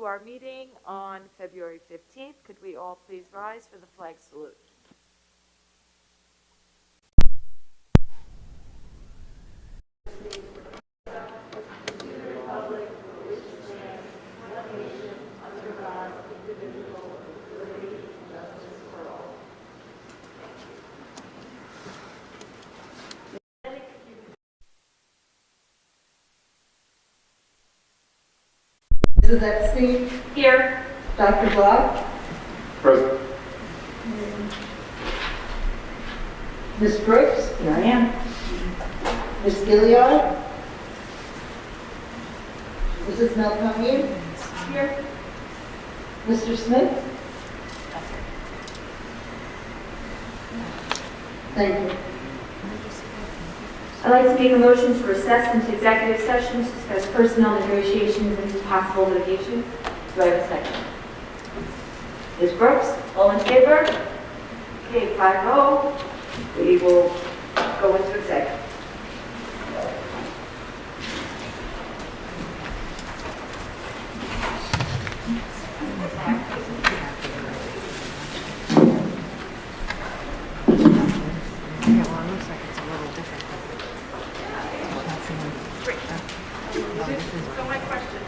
to our meeting on February 15th. Could we all please rise for the flag salute? Mrs. Epstein? Here. Dr. Block? Present. Ms. Brooks? Here I am. Ms. Gilliard? Mrs. Melconian? Here. Mr. Smith? Thank you. I'd like to make a motion to recess into executive session to discuss personnel negotiations and possible litigation. Do I have a second? Ms. Brooks, all in favor? Okay, 5-0. We will go into executive. So my question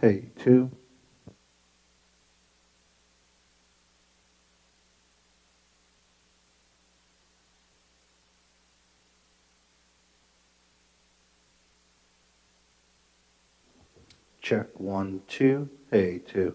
Hey, 2. Check 1, 2. Hey, 2.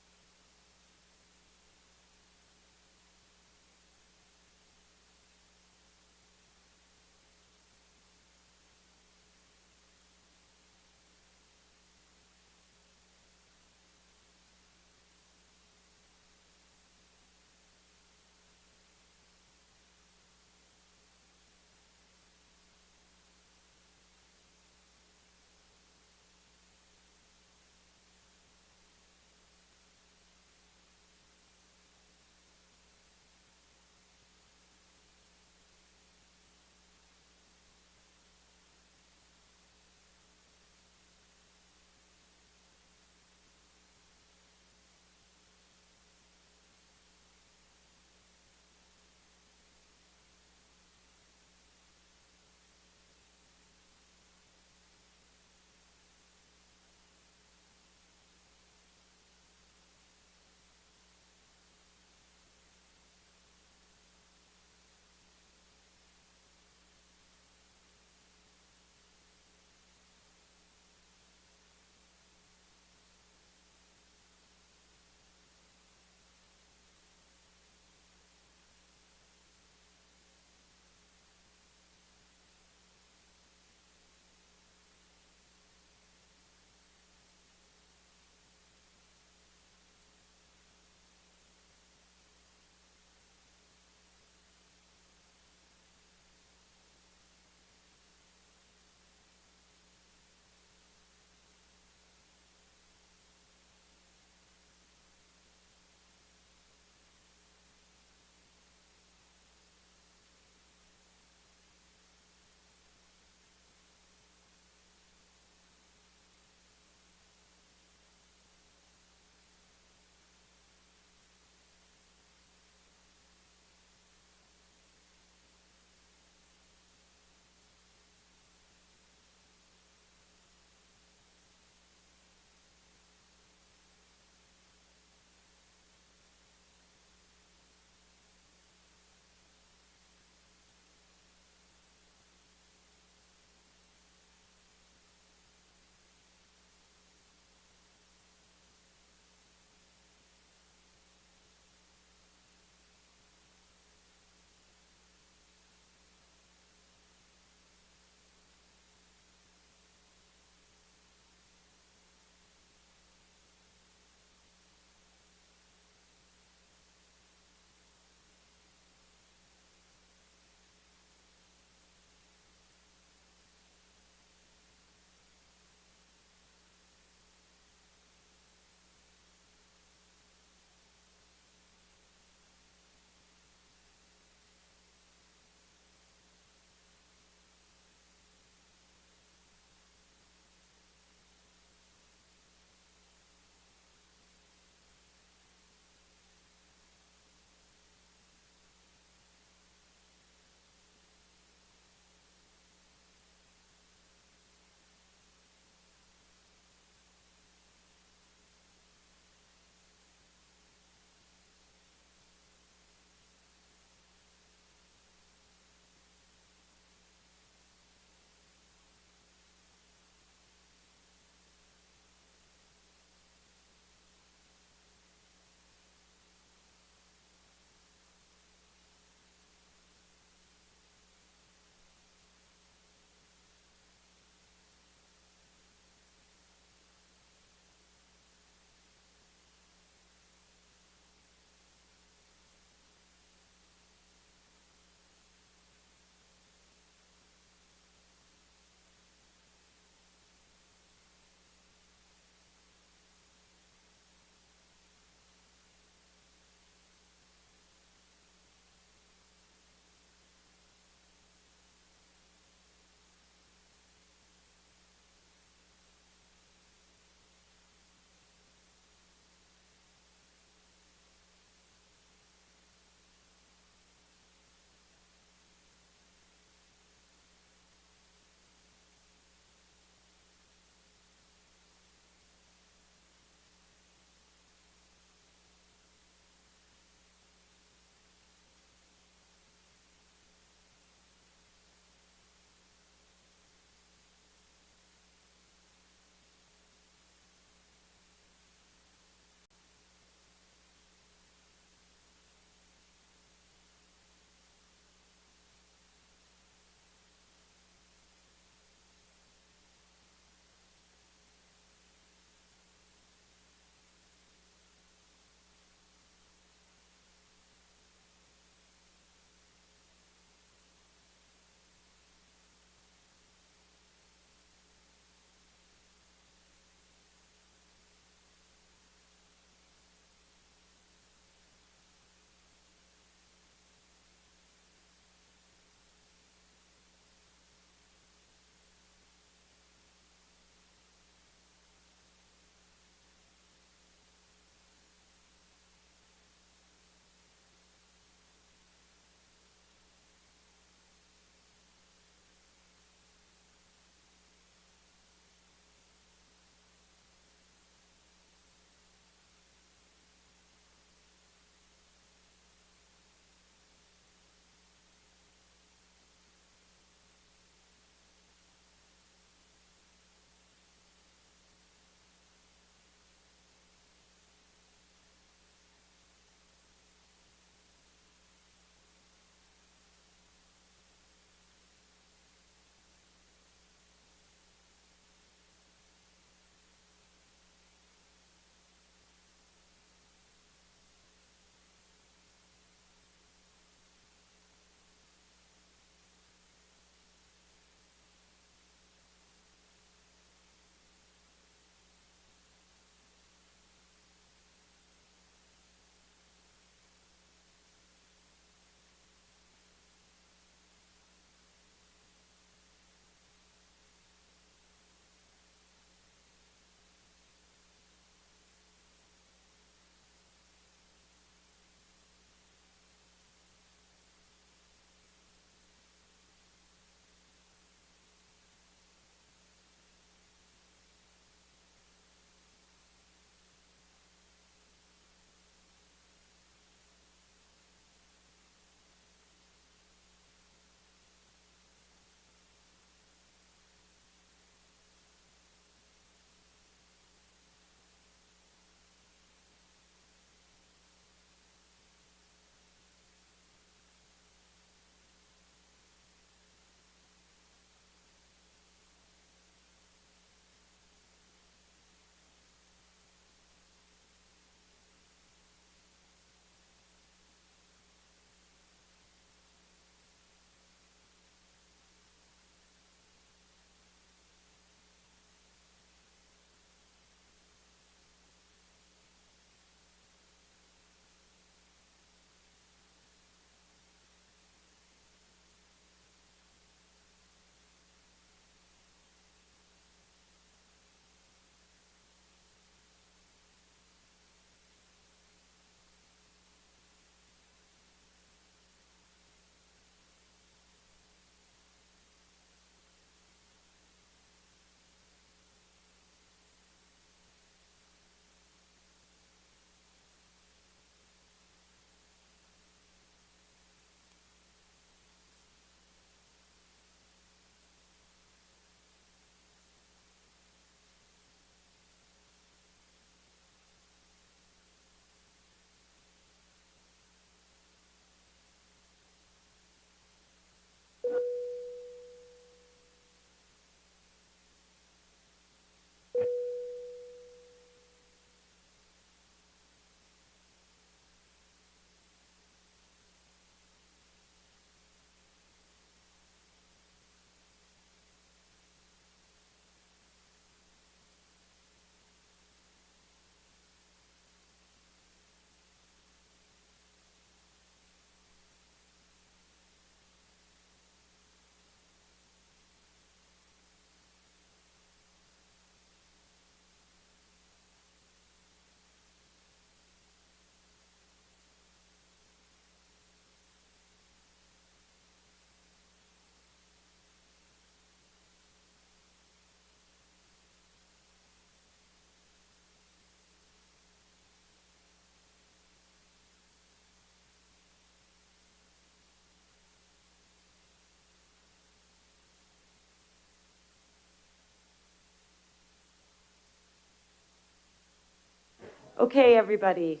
Okay, everybody.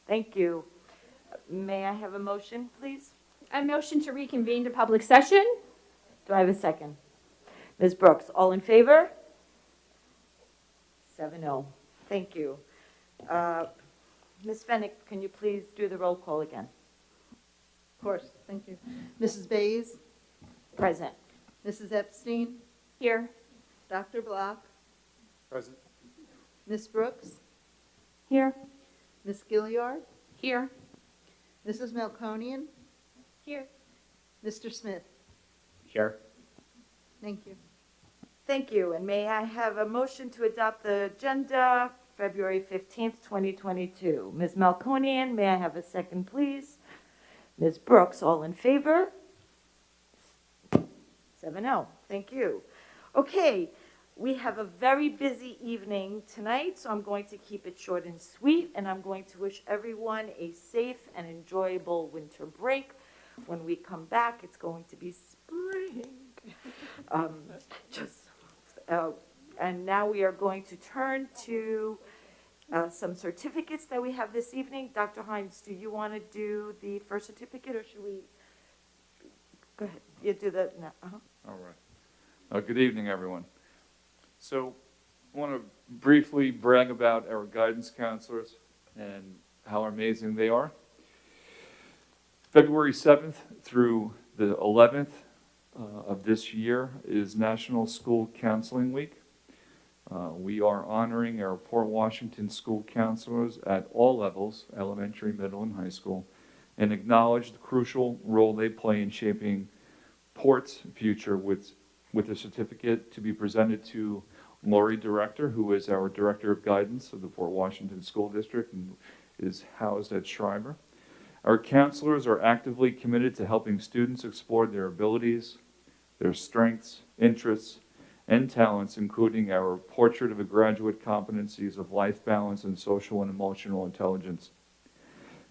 Thank you. May I have a motion, please? A motion to reconvene to public session? Do I have a second? Ms. Brooks, all in favor? 7-0. Thank you. Ms. Fennick, can you please do the roll call again? Of course, thank you. Mrs. Bays, Present. Mrs. Epstein, Here. Dr. Block, Present. Ms. Brooks, Here. Ms. Gilliard, Here. Mrs. Melconian, Here. Mr. Smith. Here. Thank you. Thank you. And may I have a motion to adopt the agenda February 15th, 2022? Ms. Melconian, may I have a second, please? Ms. Brooks, all in favor? 7-0. Thank you. Okay, we have a very busy evening tonight, so I'm going to keep it short and sweet, and I'm going to wish everyone a safe and enjoyable winter break. When we come back, it's going to be spring. And now we are going to turn to some certificates that we have this evening. Dr. Hines, do you want to do the first certificate, or should we? Go ahead. You do the. No. All right. Good evening, everyone. So I want to briefly brag about our guidance counselors and how amazing they are. February 7th through the 11th of this year is National School Counseling Week. We are honoring our Port Washington school counselors at all levels, elementary, middle, and high school, and acknowledge the crucial role they play in shaping Port's future with a certificate to be presented to Lori Director, who is our Director of Guidance of the Port Washington School District and is housed at Schreiber. Our counselors are actively committed to helping students explore their abilities, their strengths, interests, and talents, including our portrait of a graduate competencies of life balance and social and emotional intelligence.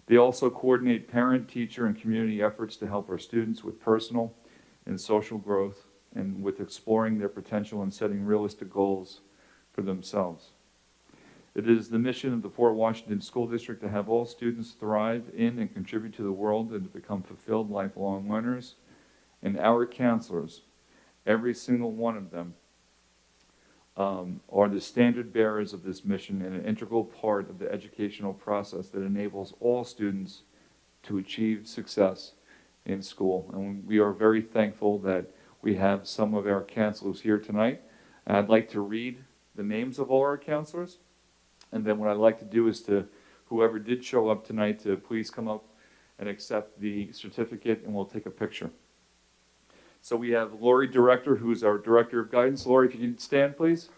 They also coordinate parent, teacher, and community efforts to help our students with personal and social growth and with exploring their potential and setting realistic goals for themselves. It is the mission of the Port Washington School District to have all students thrive in and contribute to the world and to become fulfilled lifelong learners. And our counselors, every single one of them, are the standard bearers of this mission and an integral part of the educational process that enables all students to achieve success in school. And we are very thankful that we have some of our counselors here tonight. I'd like to read the names of all our counselors. And then what I'd like to do is to, whoever did show up tonight, to please come up and accept the certificate, and we'll take a picture. So we have Lori Director, who's our Director of Guidance. Lori, if you can stand, please.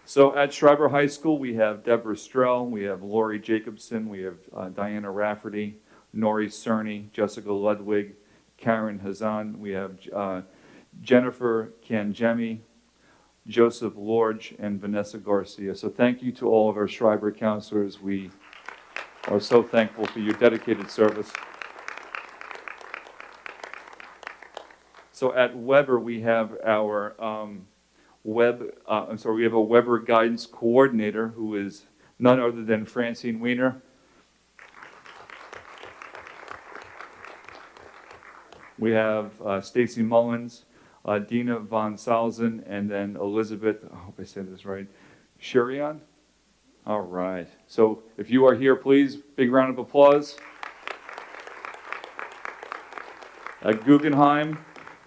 So at Schreiber High School, we have Deborah Strell, we have Lori Jacobson, we have Diana Rafferty, Nori Cerny, Jessica Ludwig, Karen Hazan, we have Jennifer Kanjemi, Joseph Lorge, and Vanessa Garcia. So thank you to all of our Schreiber counselors. We are so thankful for your dedicated service. So at Weber, we have our we have a Weber guidance coordinator who is none other than Francine Weiner. We have Stacy Mullins, Dina Von Salzen, and then Elizabeth, I hope I said this right, Shurian? All right. So if you are here, please, big round of applause. At Guggenheim,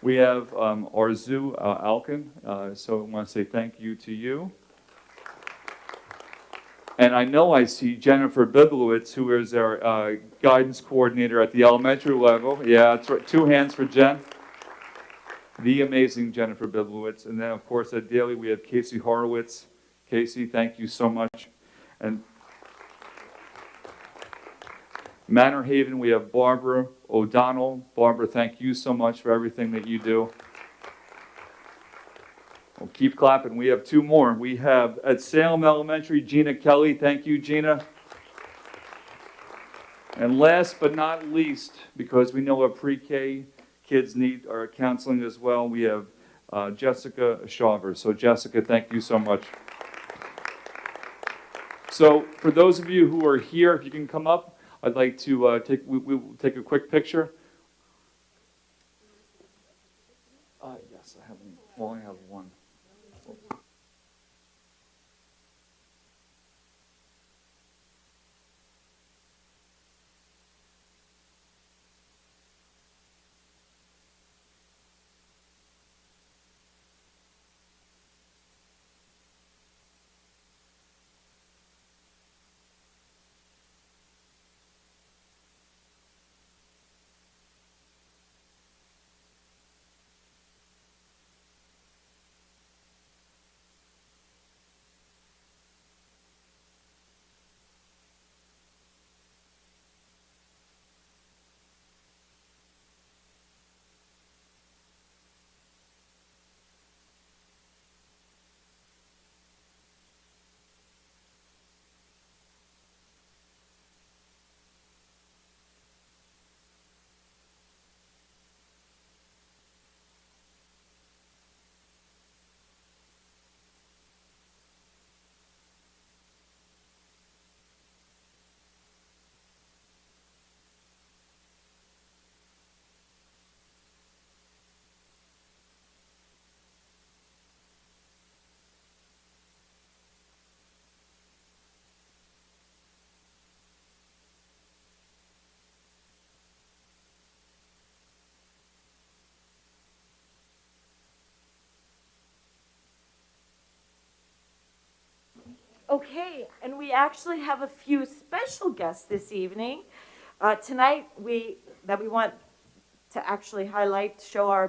we have Arzu Alkin. So I want to say thank you to you. And I know I see Jennifer Biblowitz, who is our guidance coordinator at the elementary level. Yeah, that's right. 2 hands for Jen. The amazing Jennifer Biblowitz. And then, of course, at Daly, we have Casey Horowitz. Casey, thank you so much. And Manor Haven, we have Barbara O'Donnell. Barbara, thank you so much for everything that you do. We'll keep clapping. We have 2 more. We have at Salem Elementary, Gina Kelly. Thank you, Gina. And last but not least, because we know our pre-K kids need our counseling as well, we have Jessica Shaver. So Jessica, thank you so much. So for those of you who are here, if you can come up, I'd like to we'll take a quick picture. Yes, I have one. Well, I have one. Okay, and we actually have a few special guests this evening. Tonight, we want to actually highlight, show our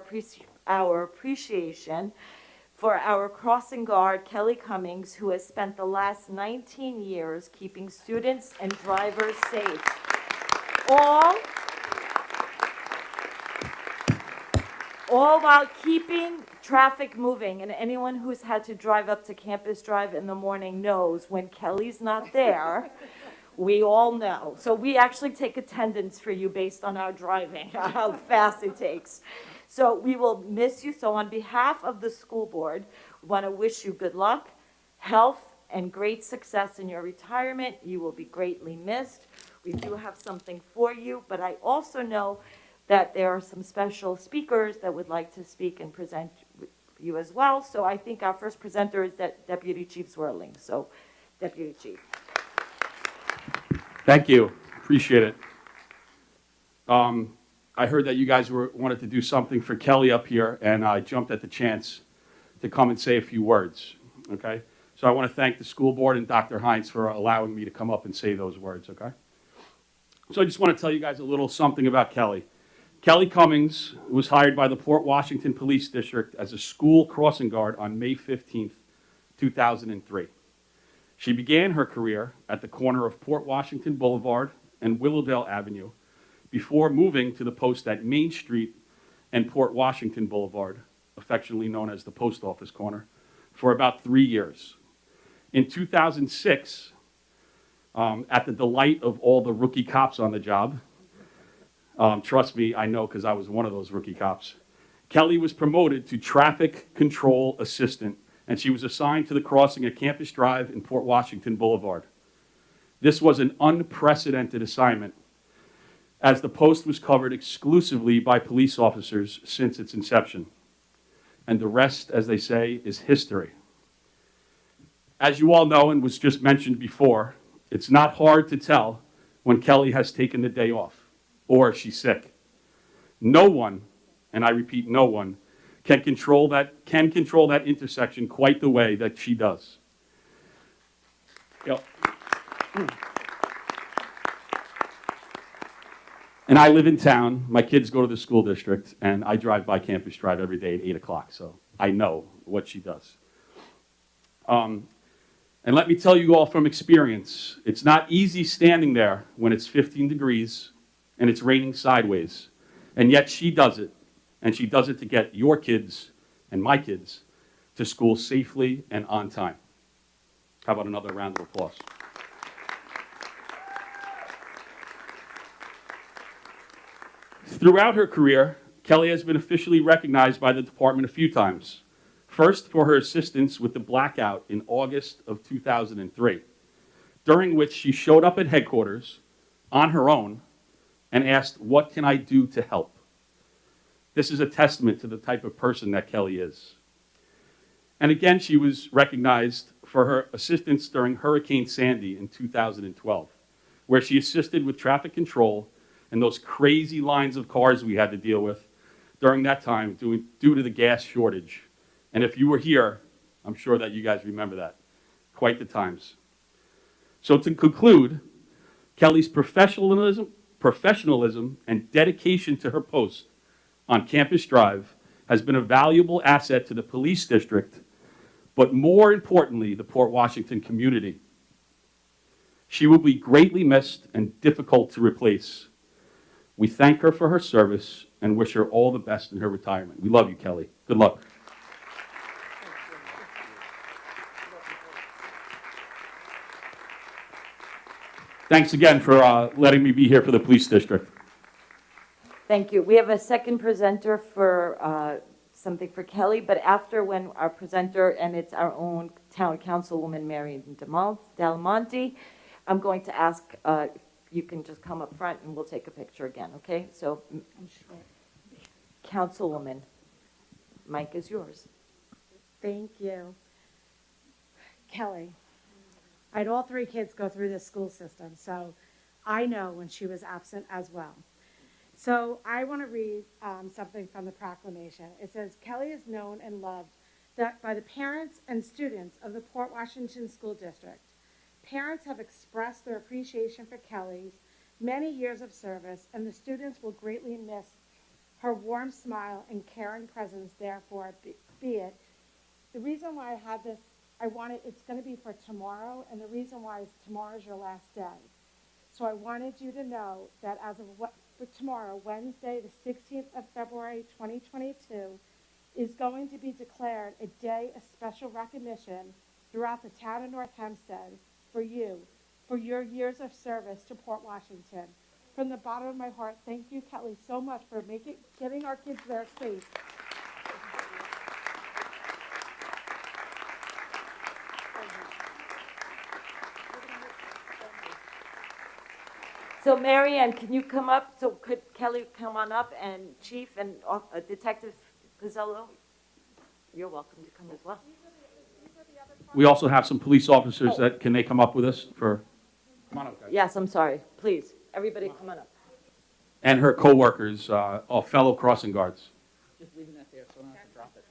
appreciation for our crossing guard, Kelly Cummings, who has spent the last 19 years keeping students and drivers safe. All while keeping traffic moving. And anyone who's had to drive up to Campus Drive in the morning knows when Kelly's not there, we all know. So we actually take attendance for you based on our driving, how fast it takes. So we will miss you. So on behalf of the school board, we want to wish you good luck, health, and great success in your retirement. You will be greatly missed. We do have something for you, but I also know that there are some special speakers that would like to speak and present you as well. So I think our first presenter is Deputy Chief Swirling. So, Deputy Chief. Thank you. Appreciate it. I heard that you guys wanted to do something for Kelly up here, and I jumped at the chance to come and say a few words, okay? So I want to thank the school board and Dr. Hines for allowing me to come up and say those words, okay? So I just want to tell you guys a little something about Kelly. Kelly Cummings was hired by the Port Washington Police District as a school crossing guard on May 15th, 2003. She began her career at the corner of Port Washington Boulevard and Willowdale Avenue before moving to the post at Main Street and Port Washington Boulevard, affectionately known as the post office corner, for about 3 years. In 2006, at the delight of all the rookie cops on the job, trust me, I know because I was one of those rookie cops, Kelly was promoted to traffic control assistant, and she was assigned to the crossing at Campus Drive and Port Washington Boulevard. This was an unprecedented assignment, as the post was covered exclusively by police officers since its inception. And the rest, as they say, is history. As you all know, and was just mentioned before, it's not hard to tell when Kelly has taken the day off or she's sick. No one, and I repeat, no one, can control that intersection quite the way that she does. And I live in town. My kids go to the school district, and I drive by Campus Drive every day at 8 o'clock, so I know what she does. And let me tell you all from experience, it's not easy standing there when it's 15 degrees and it's raining sideways. And yet she does it. And she does it to get your kids and my kids to school safely and on time. How about another round of applause? Throughout her career, Kelly has been officially recognized by the department a few times. First, for her assistance with the blackout in August of 2003, during which she showed up at headquarters on her own and asked, "What can I do to help?" This is a testament to the type of person that Kelly is. And again, she was recognized for her assistance during Hurricane Sandy in 2012, where she assisted with traffic control and those crazy lines of cars we had to deal with during that time due to the gas shortage. And if you were here, I'm sure that you guys remember that. Quite the times. So to conclude, Kelly's professionalism and dedication to her post on Campus Drive has been a valuable asset to the police district, but more importantly, the Port Washington community. She will be greatly missed and difficult to replace. We thank her for her service and wish her all the best in her retirement. We love you, Kelly. Good luck. Thanks again for letting me be here for the police district. Thank you. We have a second presenter for something for Kelly, but after when our presenter, and it's our own town councilwoman, Mary Del Monte, I'm going to ask if you can just come up front and we'll take a picture again, okay? So, Councilwoman, mic is yours. Thank you. Kelly, I had all three kids go through this school system, so I know when she was absent as well. So I want to read something from the proclamation. It says, Kelly is known and loved by the parents and students of the Port Washington School District. Parents have expressed their appreciation for Kelly's many years of service, and the students will greatly miss her warm smile and caring presence, therefore, be it. The reason why I had this, it's going to be for tomorrow, and the reason why is tomorrow is your last day. So I wanted you to know that as of for tomorrow, Wednesday, the 16th of February, 2022, is going to be declared a day of special recognition throughout the town of North Hempstead for you, for your years of service to Port Washington. From the bottom of my heart, thank you, Kelly, so much for getting our kids there safe. So Mary Ann, can you come up? So could Kelly come on up, and Chief and Detective Pizzello, you're welcome to come as well. We also have some police officers can they come up with us for, come on up, guys. Yes, I'm sorry. Please, everybody come on up. And her co-workers, fellow crossing guards. Just leaving that there so I don't have to drop it.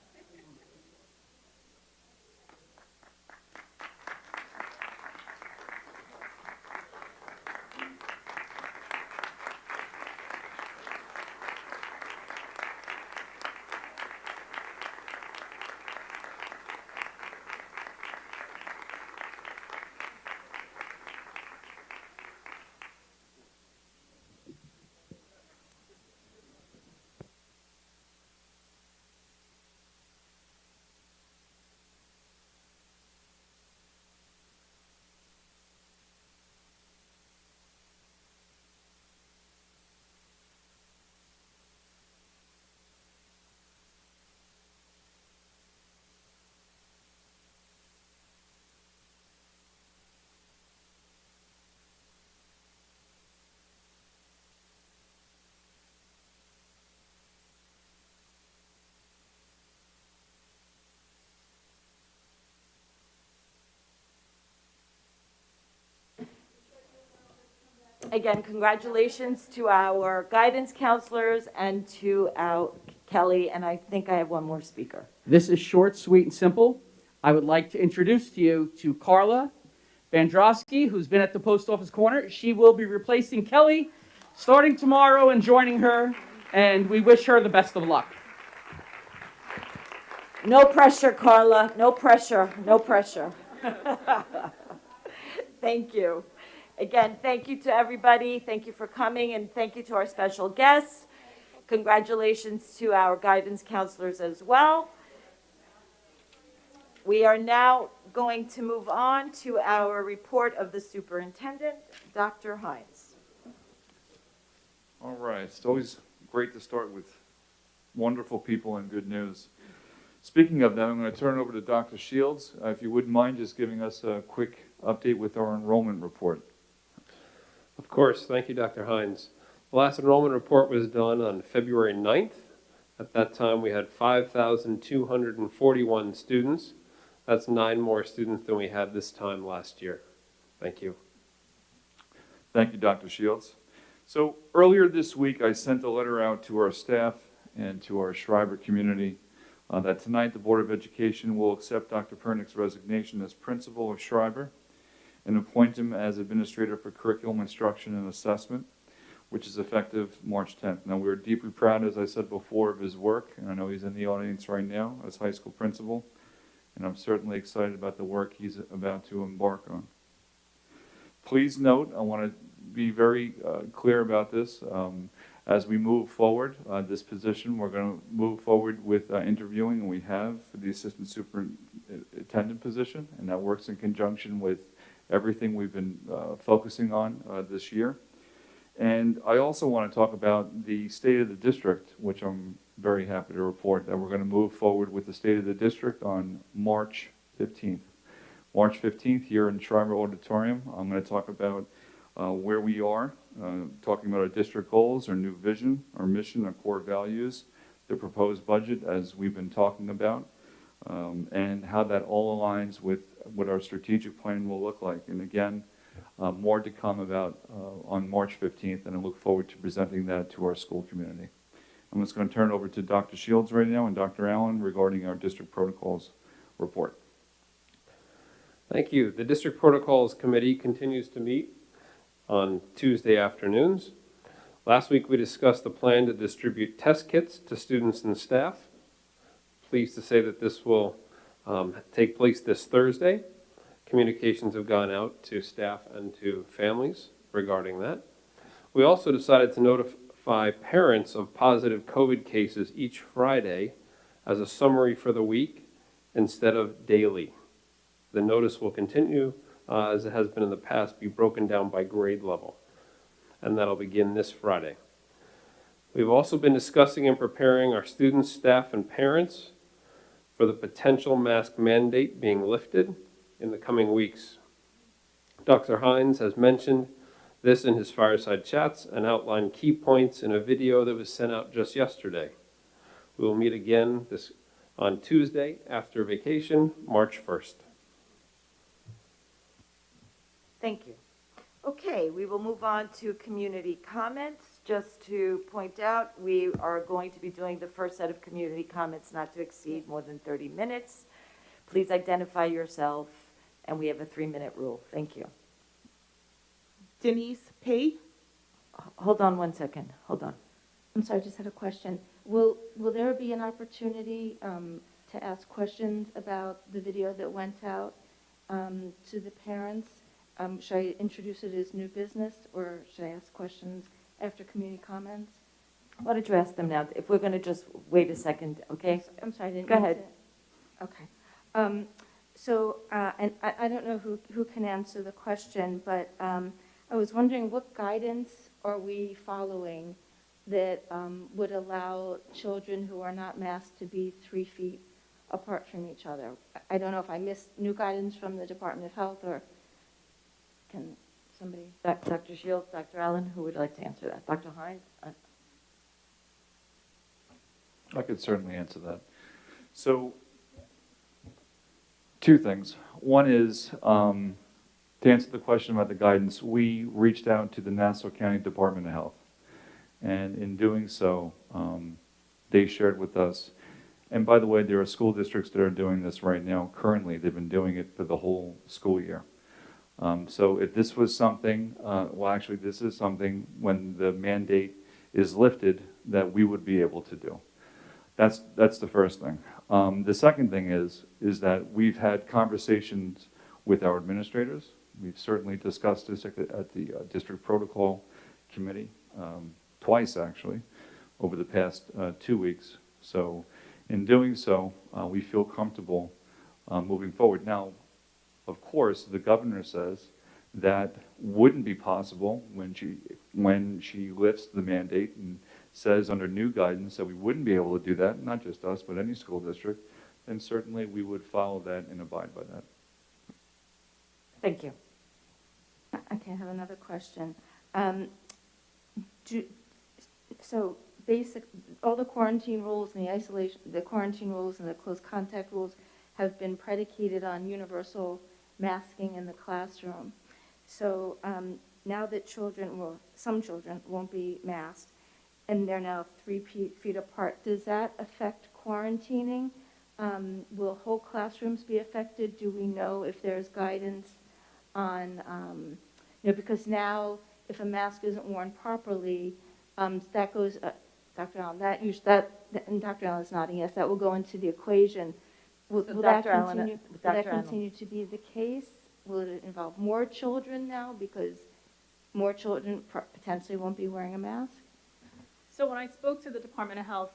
Again, congratulations to our guidance counselors and to our Kelly, and I think I have one more speaker. This is short, sweet, and simple. I would like to introduce to you to Carla Bandrowski, who's been at the post office corner. She will be replacing Kelly starting tomorrow and joining her, and we wish her the best of luck. No pressure, Carla. No pressure. No pressure. Thank you. Again, thank you to everybody. Thank you for coming, and thank you to our special guests. Congratulations to our guidance counselors as well. We are now going to move on to our report of the superintendent, Dr. Hines. All right, it's always great to start with wonderful people and good news. Speaking of that, I'm going to turn it over to Dr. Shields. If you wouldn't mind just giving us a quick update with our enrollment report. Of course. Thank you, Dr. Hines. The last enrollment report was done on February 9th. At that time, we had 5,241 students. That's 9 more students than we had this time last year. Thank you. Thank you, Dr. Shields. So earlier this week, I sent a letter out to our staff and to our Schreiber community that tonight the Board of Education will accept Dr. Pernick's resignation as principal of Schreiber and appoint him as administrator for curriculum instruction and assessment, which is effective March 10th. Now, we're deeply proud, as I said before, of his work, and I know he's in the audience right now as high school principal, and I'm certainly excited about the work he's about to embark on. Please note, I want to be very clear about this. As we move forward, this position, we're going to move forward with interviewing, and we have for the assistant superintendent position, and that works in conjunction with everything we've been focusing on this year. And I also want to talk about the state of the district, which I'm very happy to report that we're going to move forward with the state of the district on March 15th. March 15th here in Schreiber Auditorium, I'm going to talk about where we are, talking about our district goals, our new vision, our mission, our core values, the proposed budget as we've been talking about, and how that all aligns with what our strategic plan will look like. And again, more to come about on March 15th, and I look forward to presenting that to our school community. I'm just going to turn it over to Dr. Shields right now and Dr. Allen regarding our district protocols report. Thank you. The District Protocols Committee continues to meet on Tuesday afternoons. Last week we discussed the plan to distribute test kits to students and staff. Pleased to say that this will take place this Thursday. Communications have gone out to staff and to families regarding that. We also decided to notify parents of positive COVID cases each Friday as a summary for the week instead of daily. The notice will continue, as it has been in the past, be broken down by grade level, and that'll begin this Friday. We've also been discussing and preparing our students, staff, and parents for the potential mask mandate being lifted in the coming weeks. Dr. Hines has mentioned this in his fireside chats and outlined key points in a video that was sent out just yesterday. We will meet again on Tuesday after vacation, March 1st. Thank you. Okay, we will move on to community comments. Just to point out, we are going to be doing the first set of community comments not to exceed more than 30 minutes. Please identify yourself, and we have a 3-minute rule. Thank you. Denise P. Hold on one second. Hold on. I'm sorry, I just had a question. Will there be an opportunity to ask questions about the video that went out to the parents? Should I introduce it as new business, or should I ask questions after community comments? Why don't you ask them now? If we're going to just wait a second, okay? I'm sorry, I didn't Go mean ahead. to- Okay. And I don't know who can answer the question, but I was wondering what guidance are we following that would allow children who are not masked to be 3 feet apart from each other? I don't know if I missed new guidance from the Department of Health, or can somebody? Dr. Shields, Dr. Allen, who would like to answer that? Dr. Hines? I could certainly answer that. So, 2 things. One is, to answer the question about the guidance, we reached out to the Nassau County Department of Health. And in doing so, they shared with us, and by the way, there are school districts that are doing this right now. Currently, they've been doing it for the whole school year. So if this was something, well, actually, this is something when the mandate is lifted that we would be able to do. That's the first thing. The second thing is that we've had conversations with our administrators. We've certainly discussed this at the district protocol committee twice, actually, over the past 2 weeks. So in doing so, we feel comfortable moving forward. Now, of course, the governor says that wouldn't be possible when she lifts the mandate, and says under new guidance that we wouldn't be able to do that, not just us, but any school district, then certainly we would follow that and abide by that. Thank you. Okay, I have another question. So basic, all the quarantine rules and the isolation, the quarantine rules and the close contact rules have been predicated on universal masking in the classroom. So now that children, well, some children won't be masked, and they're now 3 feet apart, does that affect quarantining? Will whole classrooms be affected? Do we know if there's guidance on, because now if a mask isn't worn properly, that goes, Dr. Allen, and Dr. Allen is nodding, yes, that will go into the equation. Will So that Dr. Allen, continue, will Dr. that Allen. continue to be the case? Will it involve more children now because more children potentially won't be wearing a mask? So when I spoke to the Department of Health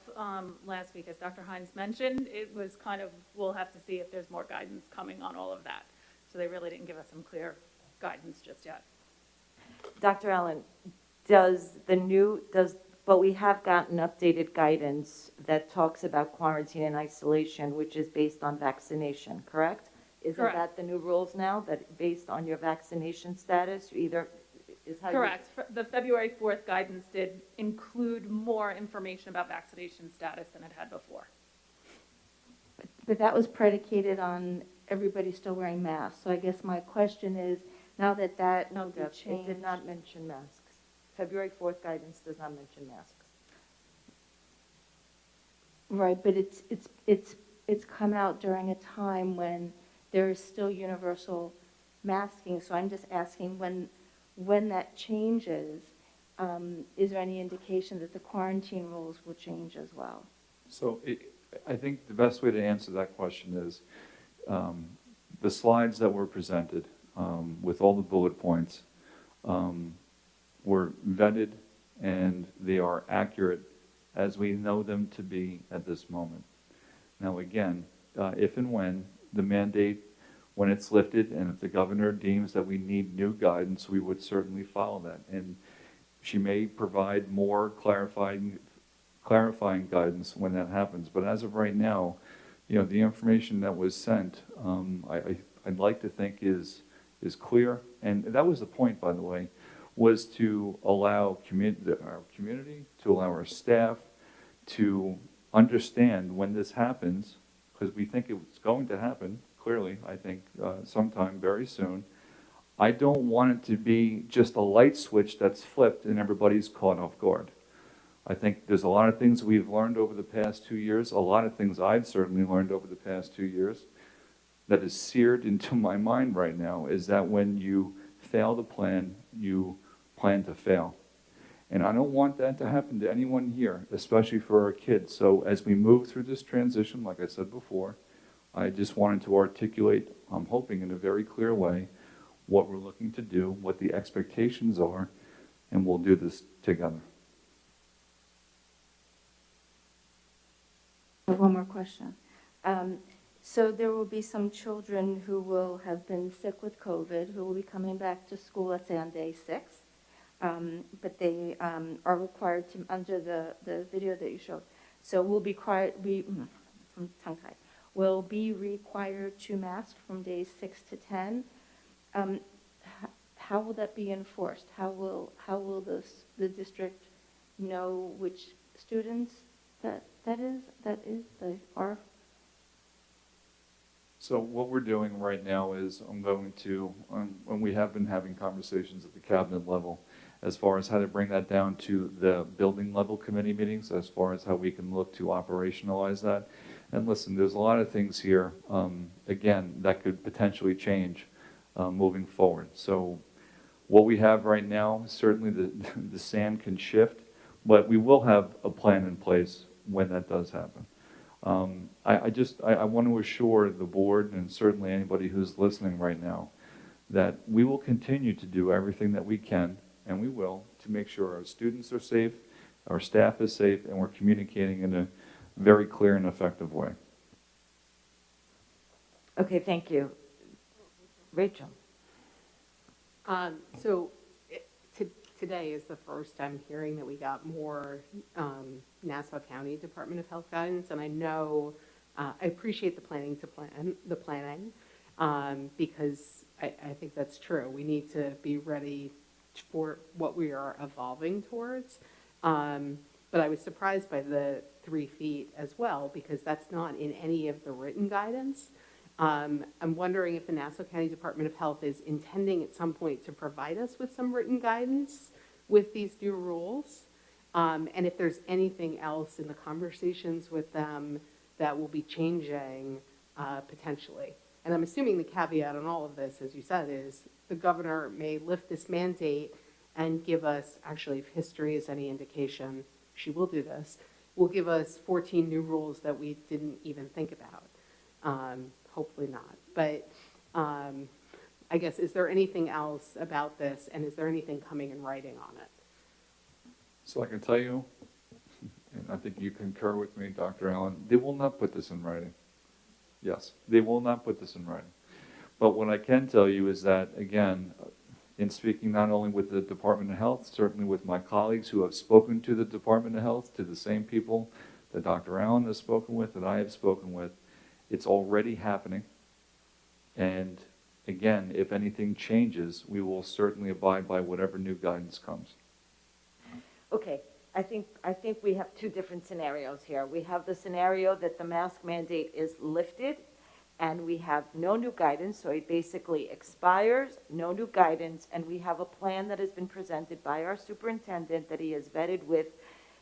last week, as Dr. Hines mentioned, it was kind of, we'll have to see if there's more guidance coming on all of that. So they really didn't give us some clear guidance just yet. Dr. Allen, but we have gotten updated guidance that talks about quarantine and isolation, which is based on vaccination, correct? Isn't Correct. that the new rules now, that based on your vaccination status, you either, is how you... Correct. The February 4th guidance did include more information about vaccination status than it had before. But that was predicated on everybody still wearing masks. So I guess my question is, now that that No, will be Deb, it changed. did not mention masks. February 4th guidance does not mention masks. Right, but it's come out during a time when there is still universal masking. So I'm just asking, when that changes, is there any indication that the quarantine rules will change as well? So I think the best way to answer that question is the slides that were presented with all the bullet points were vetted, and they are accurate as we know them to be at this moment. Now again, if and when the mandate, when it's lifted, and if the governor deems that we need new guidance, we would certainly follow that. And she may provide more clarifying guidance when that happens. But as of right now, the information that was sent, I'd like to think is clear. And that was the point, by the way, was to allow our community, to allow our staff to understand when this happens, because we think it's going to happen, clearly, I think, sometime very soon. I don't want it to be just a light switch that's flipped and everybody's caught off guard. I think there's a lot of things we've learned over the past 2 years, a lot of things I've certainly learned over the past 2 years that is seared into my mind right now, is that when you fail to plan, you plan to fail. And I don't want that to happen to anyone here, especially for our kids. So as we move through this transition, like I said before, I just wanted to articulate, I'm hoping in a very clear way, what we're looking to do, what the expectations are, and we'll do this together. I have one more question. So there will be some children who will have been sick with COVID, who will be coming back to school, let's say on day 6. But they are required to, under the video that you showed, so will be will be required to mask from days 6 to 10. How will that be enforced? How will the district know which students that they are? So what we're doing right now is I'm going to, and we have been having conversations at the cabinet level as far as how to bring that down to the building level committee meetings, as far as how we can look to operationalize that. And listen, there's a lot of things here, again, that could potentially change moving forward. So what we have right now, certainly the sand can shift, but we will have a plan in place when that does happen. I want to assure the board, and certainly anybody who's listening right now, that we will continue to do everything that we can, and we will, to make sure our students are safe, our staff is safe, and we're communicating in a very clear and effective way. Okay, thank you. Rachel? So today is the first I'm hearing that we got more Nassau County Department of Health guidance, and I know, I appreciate the planning, because I think that's true. We need to be ready for what we are evolving towards. But I was surprised by the 3 feet as well, because that's not in any of the written guidance. I'm wondering if the Nassau County Department of Health is intending at some point to provide us with some written guidance with these new rules. And if there's anything else in the conversations with them that will be changing potentially. And I'm assuming the caveat on all of this, as you said, is the governor may lift this mandate and give us, actually, if history is any indication, she will do this, will give us 14 new rules that we didn't even think about. Hopefully not. But I guess, is there anything else about this, and is there anything coming in writing on it? So I can tell you, and I think you concur with me, Dr. Allen, they will not put this in writing. Yes, they will not put this in writing. But what I can tell you is that, again, in speaking not only with the Department of Health, certainly with my colleagues who have spoken to the Department of Health, to the same people that Dr. Allen has spoken with, that I have spoken with, it's already happening. And again, if anything changes, we will certainly abide by whatever new guidance comes. Okay, I think we have 2 different scenarios here. We have the scenario that the mask mandate is lifted and we have no new guidance, so it basically expires, no new guidance, and we have a plan that has been presented by our superintendent that he has vetted with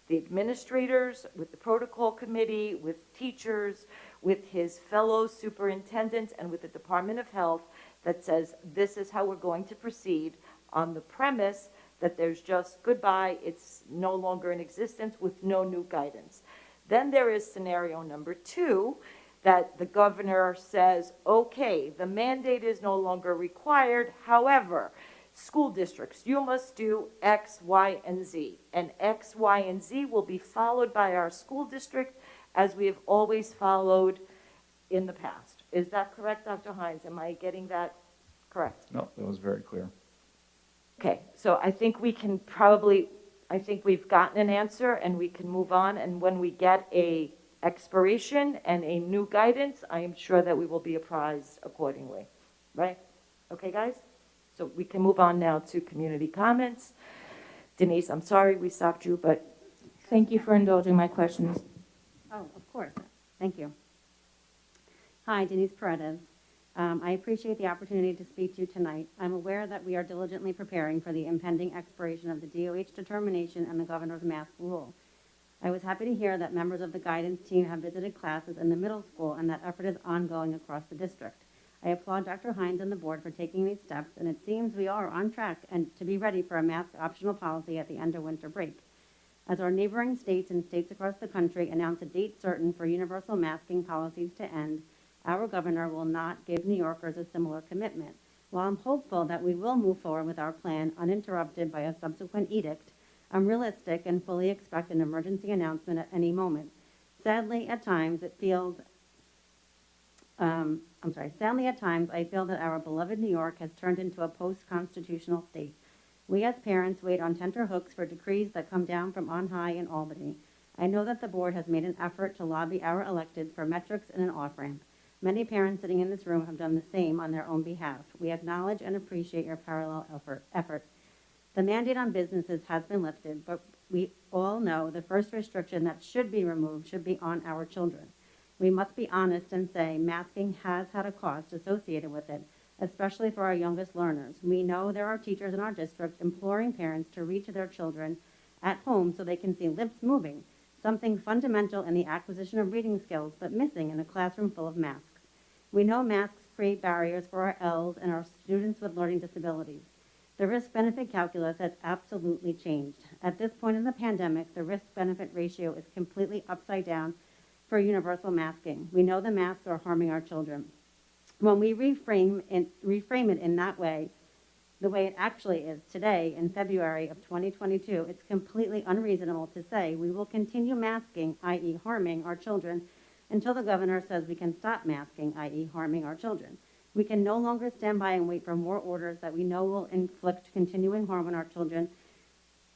the administrators, with the protocol committee, with teachers, with his fellow superintendents, and with the Department of Health that says this is how we're going to proceed on the premise that there's just goodbye, it's no longer in existence with no new guidance. Then there is scenario number 2, that the governor says, okay, the mandate is no longer required, however, school districts, you must do X, Y, and Z. And X, Y, and Z will be followed by our school district as we have always followed in the past. Is that correct, Dr. Hines? Am I getting that correct? No, that was very clear. Okay, so I think we can probably, I think we've gotten an answer and we can move on. And when we get a expiration and a new guidance, I am sure that we will be apprised accordingly, right? Okay, guys? So we can move on now to community comments. Denise, I'm sorry we stopped you, but Thank you for indulging my questions. Oh, of course. Thank you. Hi, Denise Paredes. I appreciate the opportunity to speak to you tonight. I'm aware that we are diligently preparing for the impending expiration of the DOH determination and the governor's mask rule. I was happy to hear that members of the guidance team have visited classes in the middle school and that effort is ongoing across the district. I applaud Dr. Hines and the board for taking these steps, and it seems we are on track and to be ready for a mask optional policy at the end of winter break. As our neighboring states and states across the country announce a date certain for universal masking policies to end, our governor will not give New Yorkers a similar commitment. While I'm hopeful that we will move forward with our plan uninterrupted by a subsequent edict, I'm realistic and fully expect an emergency announcement at any moment. Sadly, at times, I feel that our beloved New York has turned into a post-constitutional state. We as parents wait on tenterhooks for decrees that come down from on high in Albany. I know that the board has made an effort to lobby our electeds for metrics and an off-ramp. Many parents sitting in this room have done the same on their own behalf. We acknowledge and appreciate your parallel effort. The mandate on businesses has been lifted, but we all know the first restriction that should be removed should be on our children. We must be honest and say masking has had a cost associated with it, especially for our youngest learners. We know there are teachers in our district imploring parents to reach their children at home so they can see lips moving, something fundamental in the acquisition of reading skills, but missing in a classroom full of masks. We know masks create barriers for our ELs and our students with learning disabilities. The risk-benefit calculus has absolutely changed. At this point in the pandemic, the risk-benefit ratio is completely upside down for universal masking. We know the masks are harming our children. When we reframe it in that way, the way it actually is today in February of 2022, it's completely unreasonable to say we will continue masking, i.e. harming our children, until the governor says we can stop masking, i.e. harming our children. We can no longer stand by and wait for more orders that we know will inflict continuing harm on our children.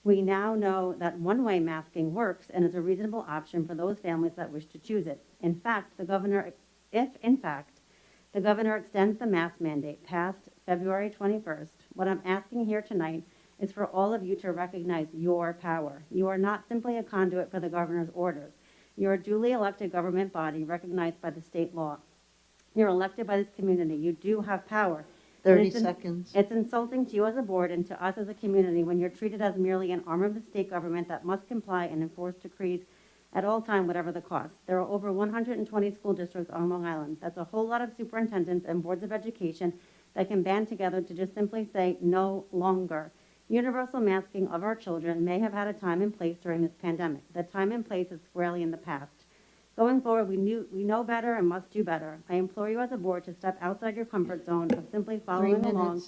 We now know that one-way masking works and is a reasonable option for those families that wish to choose it. In fact, the governor extends the mask mandate past February 21st, what I'm asking here tonight is for all of you to recognize your power. You are not simply a conduit for the governor's orders. You're a duly elected government body recognized by the state law. You're elected by this community. You do have power. 30 seconds. It's insulting to you as a board and to us as a community when you're treated as merely an arm of the state government that must comply and enforce decrees at all time, whatever the cost. There are over 120 school districts on Long Island. That's a whole lot of superintendents and boards of education that can band together to just simply say no longer. Universal masking of our children may have had a time and place during this pandemic. The time and place is squarely in the past. Going forward, we know better and must do better. I implore you as a board to step outside your comfort zone of simply following along,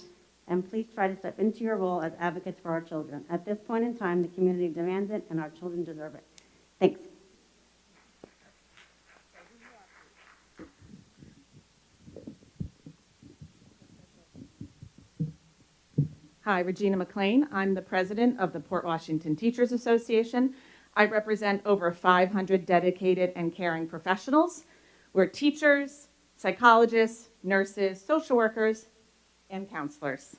and please try to step into your role as advocates for our children. At this point in time, the community demands it and our children deserve it. Thanks. Hi, Regina McLean. I'm the president of the Port Washington Teachers Association. I represent over 500 dedicated and caring professionals. We're teachers, psychologists, nurses, social workers, and counselors.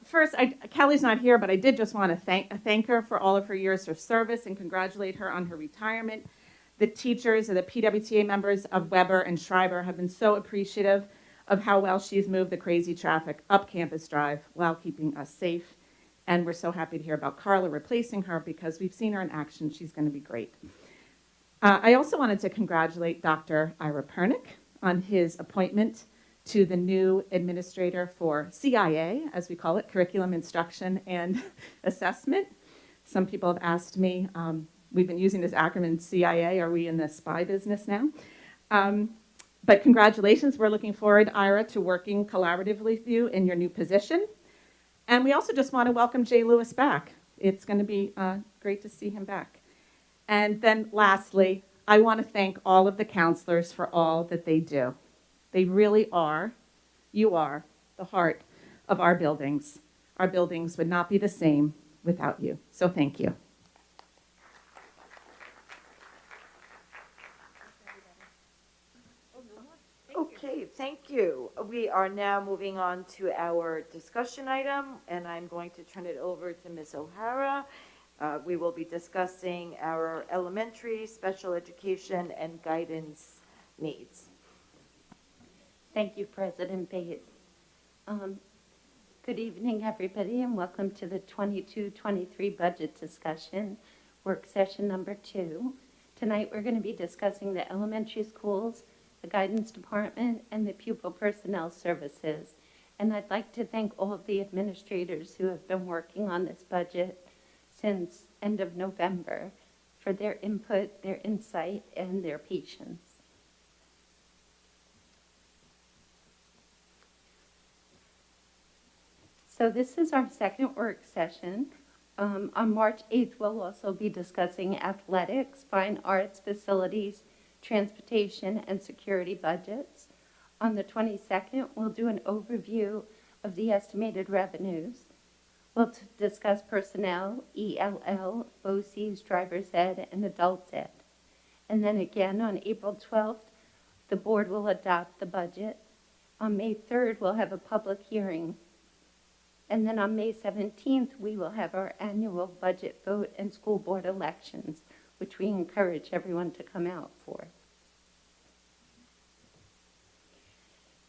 First, Kelly's not here, but I did just want to thank her for all of her years of service and congratulate her on her retirement. The teachers and the PWTA members of Weber and Schreiber have been so appreciative of how well she's moved the crazy traffic up Campus Drive while keeping us safe. And we're so happy to hear about Carla replacing her because we've seen her in action. She's going to be great. I also wanted to congratulate Dr. Ira Pernick on his appointment to the new administrator for CIA, as we call it, Curriculum Instruction and Assessment. Some people have asked me, we've been using this acronym CIA, are we in the spy business now? But congratulations, we're looking forward, Ira, to working collaboratively with you in your new position. And we also just want to welcome Jay Lewis back. It's going to be great to see him back. And then lastly, I want to thank all of the counselors for all that they do. They really are, you are, the heart of our buildings. Our buildings would not be the same without you. So thank you. Okay, thank you. We are now moving on to our discussion item, and I'm going to turn it over to Ms. O'Hara. We will be discussing our elementary, special education, and guidance needs. Thank you, President Bates. Good evening, everybody, and welcome to the 22-23 budget discussion, work session number 2. Tonight, we're going to be discussing the elementary schools, the guidance department, and the pupil personnel services. And I'd like to thank all of the administrators who have been working on this budget since end of November for their input, their insight, and their patience. So this is our second work session. On March 8th, we'll also be discussing athletics, fine arts, facilities, transportation, and security budgets. On the 22nd, we'll do an overview of the estimated revenues. We'll discuss personnel, ELL, BOCES, driver's ed, and adult ed. And then again, on April 12th, the board will adopt the budget. On May 3rd, we'll have a public hearing. And then on May 17th, we will have our annual budget vote and school board elections, which we encourage everyone to come out for.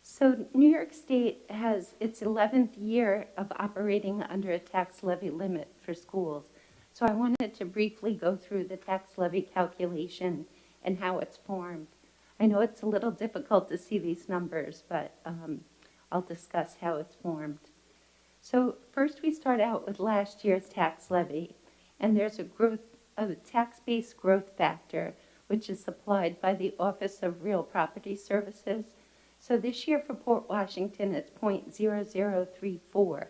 So New York State has its 11th year of operating under a tax levy limit for schools. So I wanted to briefly go through the tax levy calculation and how it's formed. I know it's a little difficult to see these numbers, but I'll discuss how it's formed. So first we start out with last year's tax levy, and there's a tax-based growth factor, which is supplied by the Office of Real Property Services. So this year for Port Washington, it's 0.0034.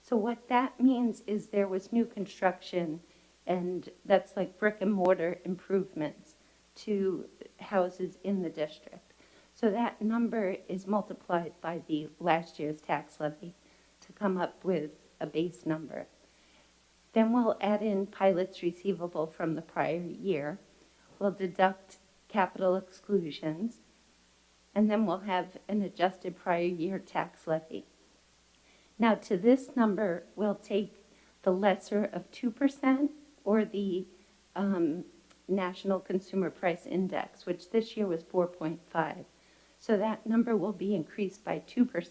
So what that means is there was new construction, and that's like brick and mortar improvements to houses in the district. So that number is multiplied by the last year's tax levy to come up with a base number. Then we'll add in pilots receivable from the prior year. We'll deduct capital exclusions, and then we'll have an adjusted prior year tax levy. Now, to this number, we'll take the lesser of 2% or the National Consumer Price Index, which this year was 4.5. So that number will be increased by 2%.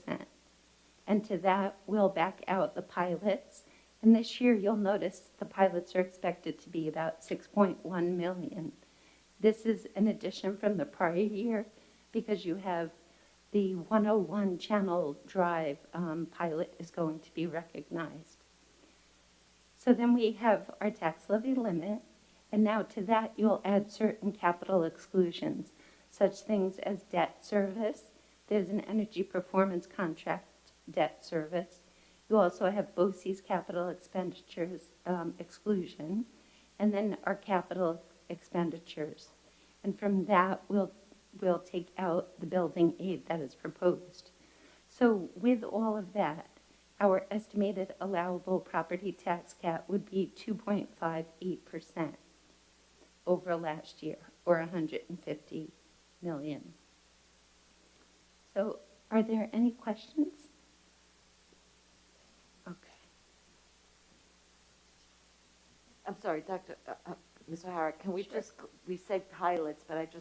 And to that, we'll back out the pilots. And this year, you'll notice the pilots are expected to be about 6.1 million. This is an addition from the prior year because you have the 101 Channel Drive pilot is going to be recognized. So then we have our tax levy limit, and now to that you'll add certain capital exclusions, such things as debt service. There's an energy performance contract debt service. You also have BOCE's capital expenditures exclusion, and then our capital expenditures. And from that, we'll take out the building aid that is proposed. So with all of that, our estimated allowable property tax cap would be 2.58% over last year, or 150 million. So are there any questions? Okay. I'm sorry, Dr. Ms. O'Hara, can we just, we said pilots, but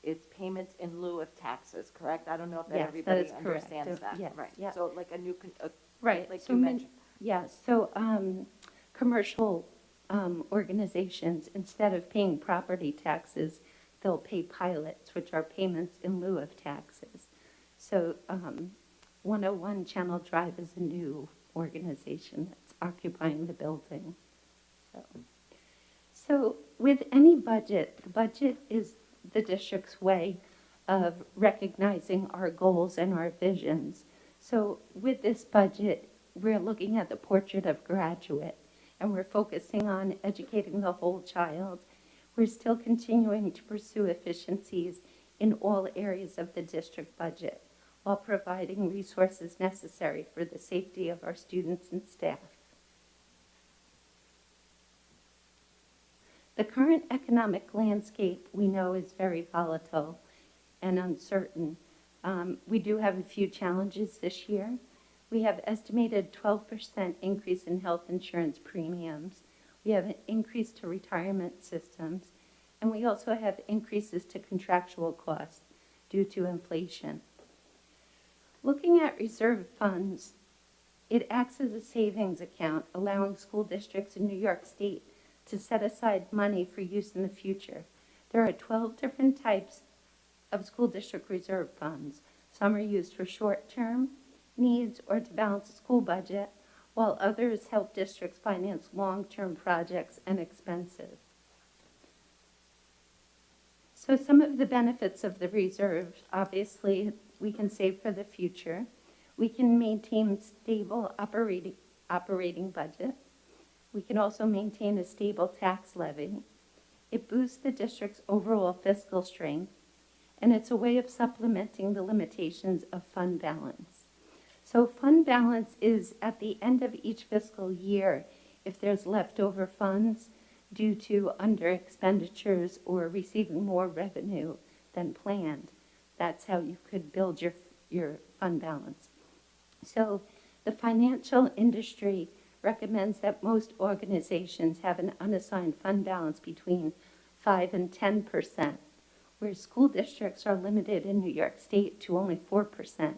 it's payments in lieu of taxes, correct? I don't know if that Yes, everybody that is correct. understands that. Yes, Right. yeah. So like a new, Right. like so you mentioned. Commercial organizations, instead of paying property taxes, they'll pay pilots, which are payments in lieu of taxes. So 101 Channel Drive is a new organization that's occupying the building. So with any budget, the budget is the district's way of recognizing our goals and our visions. So with this budget, we're looking at the portrait of graduate, and we're focusing on educating the whole child. We're still continuing to pursue efficiencies in all areas of the district budget, while providing resources necessary for the safety of our students and staff. The current economic landscape we know is very volatile and uncertain. We do have a few challenges this year. We have estimated 12% increase in health insurance premiums. We have an increase to retirement systems, and we also have increases to contractual costs due to inflation. Looking at reserve funds, it acts as a savings account, allowing school districts in New York State to set aside money for use in the future. There are 12 different types of school district reserve funds. Some are used for short-term needs or to balance the school budget, while others help districts finance long-term projects and expenses. So some of the benefits of the reserve, obviously, we can save for the future. We can maintain stable operating budget. We can also maintain a stable tax levy. It boosts the district's overall fiscal strength, and it's a way of supplementing the limitations of fund balance. So fund balance is at the end of each fiscal year if there's leftover funds due to under expenditures or receiving more revenue than planned. That's how you could build your fund balance. So the financial industry recommends that most organizations have an unassigned fund balance between 5 and 10%, where school districts are limited in New York State to only 4%.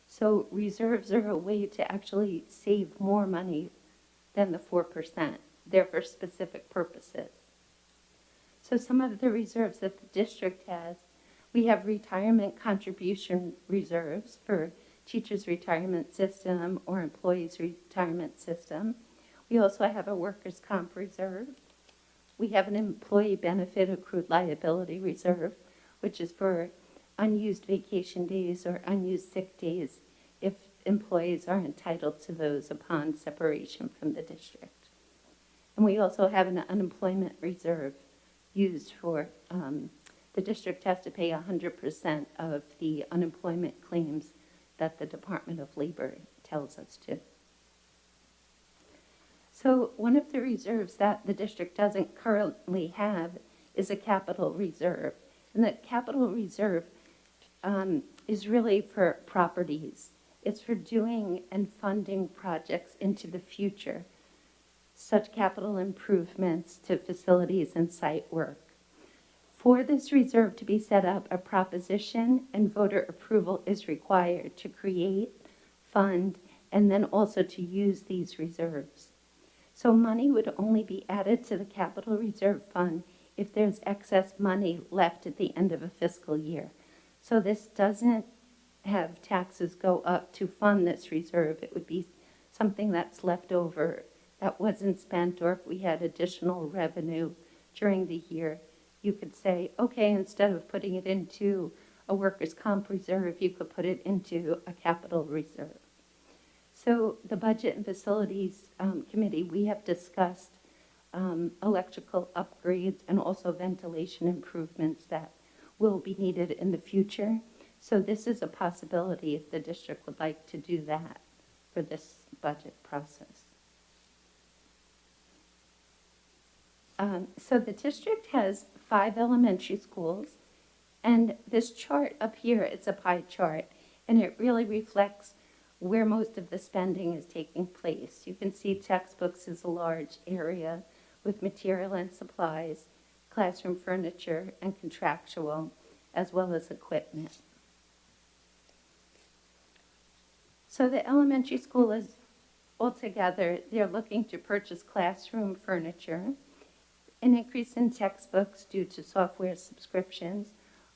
So reserves are a way to actually save more money than the 4%. They're for specific purposes. So some of the reserves that the district has, we have retirement contribution reserves for teachers' retirement system or employees' retirement system. We also have a workers' comp reserve. We have an employee benefit accrued liability reserve, which is for unused vacation days or unused sick days if employees are entitled to those upon separation from the district. And we also have an unemployment reserve used for, the district has to pay 100% of the unemployment claims that the Department of Labor tells us to. So one of the reserves that the district doesn't currently have is a capital reserve. And that capital reserve is really for properties. It's for doing and funding projects into the future, such capital improvements to facilities and site work. For this reserve to be set up, a proposition and voter approval is required to create, fund, and then also to use these reserves. So money would only be added to the capital reserve fund if there's excess money left at the end of a fiscal year. So this doesn't have taxes go up to fund this reserve. It would be something that's left over that wasn't spent, or if we had additional revenue during the year, you could say, okay, instead of putting it into a workers' comp reserve, you could put it into a capital reserve. So the Budget and Facilities Committee, we have discussed electrical upgrades and also ventilation improvements that will be needed in the future. So this is a possibility if the district would like to do that for this budget process. So the district has 5 elementary schools, and this chart up here, it's a pie chart, and it really reflects where most of the spending is taking place. You can see textbooks is a large area with material and supplies, classroom furniture, and contractual, as well as equipment. So the elementary school is altogether, they're looking to purchase classroom furniture, an increase in textbooks due to software subscriptions,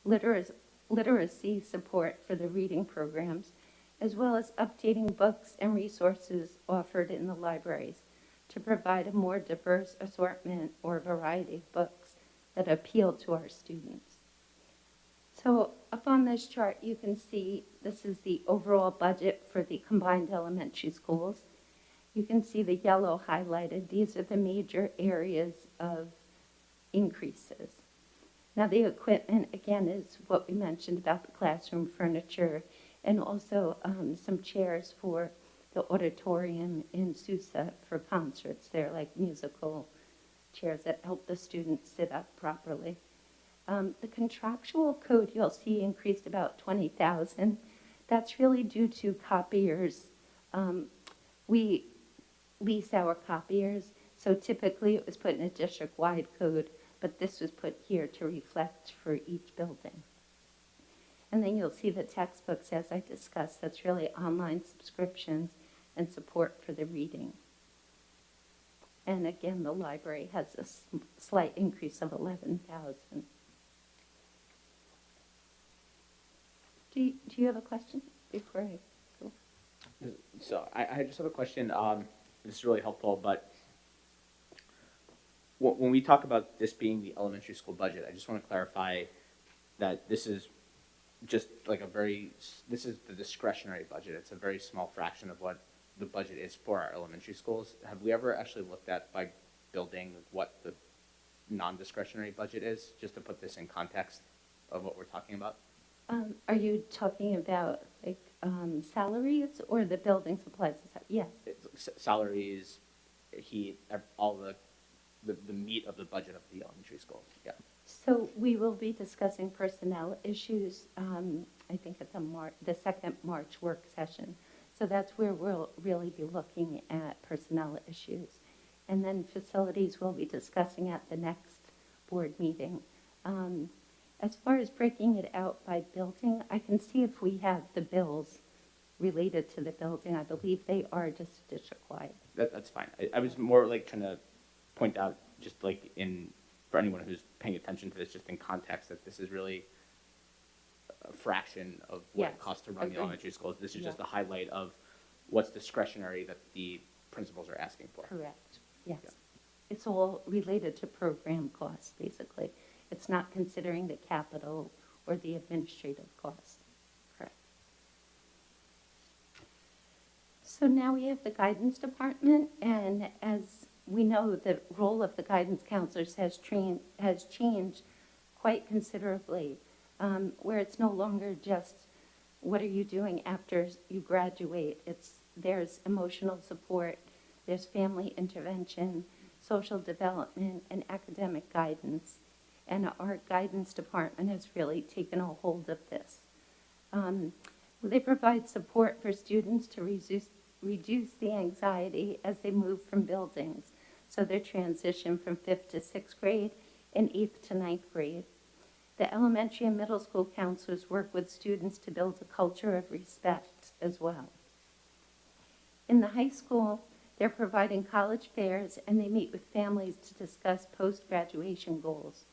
literacy support for the reading programs, as well as updating books and resources offered in the libraries to provide a more diverse assortment or variety of books that appeal to our students. So up on this chart, you can see this is the overall budget for the combined elementary schools. You can see the yellow highlighted. These are the major areas of increases. Now the equipment, again, is what we mentioned about the classroom furniture and also some chairs for the auditorium in Sousa for concerts. They're like musical chairs that help the students sit up properly. The contractual code you'll see increased about 20,000. That's really due to copiers. We lease our copiers, so typically it was put in a district-wide code, but this was put here to reflect for each building. And then you'll see the textbooks, as I discussed, that's really online subscriptions and support for the reading. And again, the library has a slight increase of 11,000. Do you have a question before I go? So I just have a question. This is really helpful, but when we talk about this being the elementary school budget, I just want to clarify that this is just like this is the discretionary budget. It's a very small fraction of what the budget is for our elementary schools. Have we ever actually looked at by building what the non-discretionary budget is, just to put this in context of what we're talking about? Are you talking about like salaries or the building supplies? Yes. Salaries, heat, all the meat of the budget of the elementary schools. Yeah. So we will be discussing personnel issues, I think at the second March work session. So that's where we'll really be looking at personnel issues. And then facilities we'll be discussing at the next board meeting. As far as breaking it out by building, I can see if we have the bills related to the building. I believe they are just district-wide. That's fine. I was more like trying to point out, just like for anyone who's paying attention to this, just in context, that this is really a fraction of what it costs to run the elementary schools. This is just a highlight of what's discretionary that the principals are asking for. Correct. Yes. Yeah. It's all related to program costs, basically. It's not considering the capital or the administrative costs. Correct. So now we have the guidance department, and as we know, the role of the guidance counselors has changed quite considerably, where it's no longer just what are you doing after you graduate. There's emotional support, There's family intervention, social development, and academic guidance. And our guidance department has really taken a hold of this. They provide support for students to reduce the anxiety as they move from buildings. So their transition from 5th to 6th grade and 8th to 9th grade. The elementary and middle school counselors work with students to build a culture of respect as well. In the high school, they're providing college fairs and they meet with families to discuss post-graduation goals.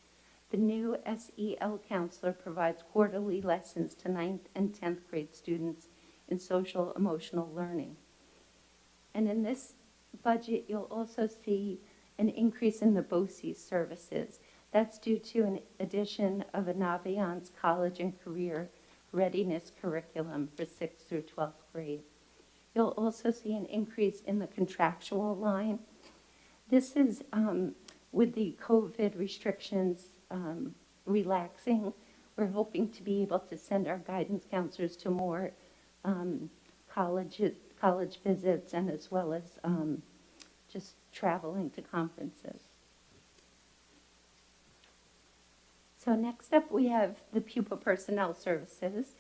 The new SEL counselor provides quarterly lessons to 9th and 10th grade students in social emotional learning. And in this budget, you'll also see an increase in the BOCES services. That's due to an addition of a Naviance college and career readiness curriculum for 6th through 12th grade. You'll also see an increase in the contractual line. This is with the COVID restrictions relaxing. We're hoping to be able to send our guidance counselors to more college visits and as well as just traveling to conferences. So next up we have the Pupa personnel services.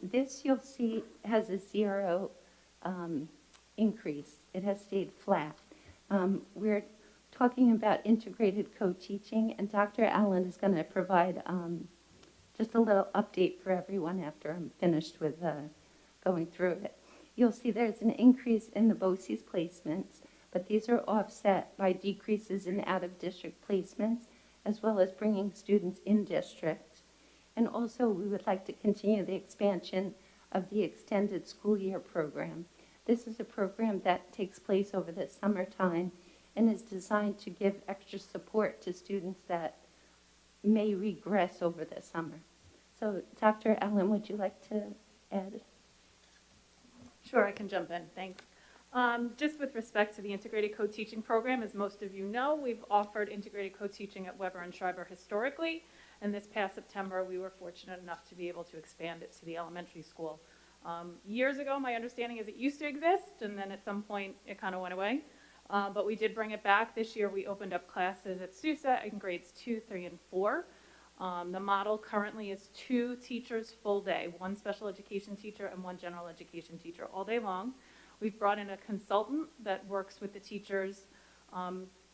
This you'll see has a 0 increase. It has stayed flat. We're talking about integrated co-teaching, and Dr. Allen is going to provide just a little update for everyone after I'm finished with going through it. You'll see there's an increase in the BOCES placements, but these are offset by decreases in out-of-district placements, as well as bringing students in district. And also, we would like to continue the expansion of the extended school year program. This is a program that takes place over the summertime and is designed to give extra support to students that may regress over the summer. So, Dr. Allen, would you like to add? Sure, I can jump in. Thanks. Just with respect to the integrated co-teaching program, as most of you know, we've offered integrated co-teaching at Weber and Schreiber historically, and this past September we were fortunate enough to be able to expand it to the elementary school. Years ago, my understanding is it used to exist, and then at some point it kind of went away. But we did bring it back. This year we opened up classes at SUSA in grades 2, 3, and 4. The model currently is 2 teachers full day, 1 special education teacher and 1 general education teacher all day long. We've brought in a consultant that works with the teachers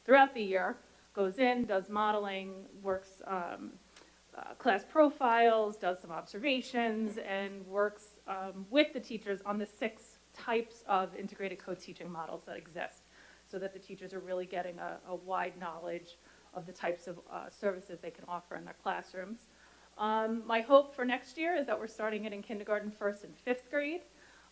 throughout the year, goes in, does modeling, works class profiles, does some observations, and works with the teachers on the 6 types of integrated co-teaching models that exist, so that the teachers are really getting a wide knowledge of the types of services they can offer in their classrooms. My hope for next year is that we're starting it in kindergarten, 1st and 5th grade.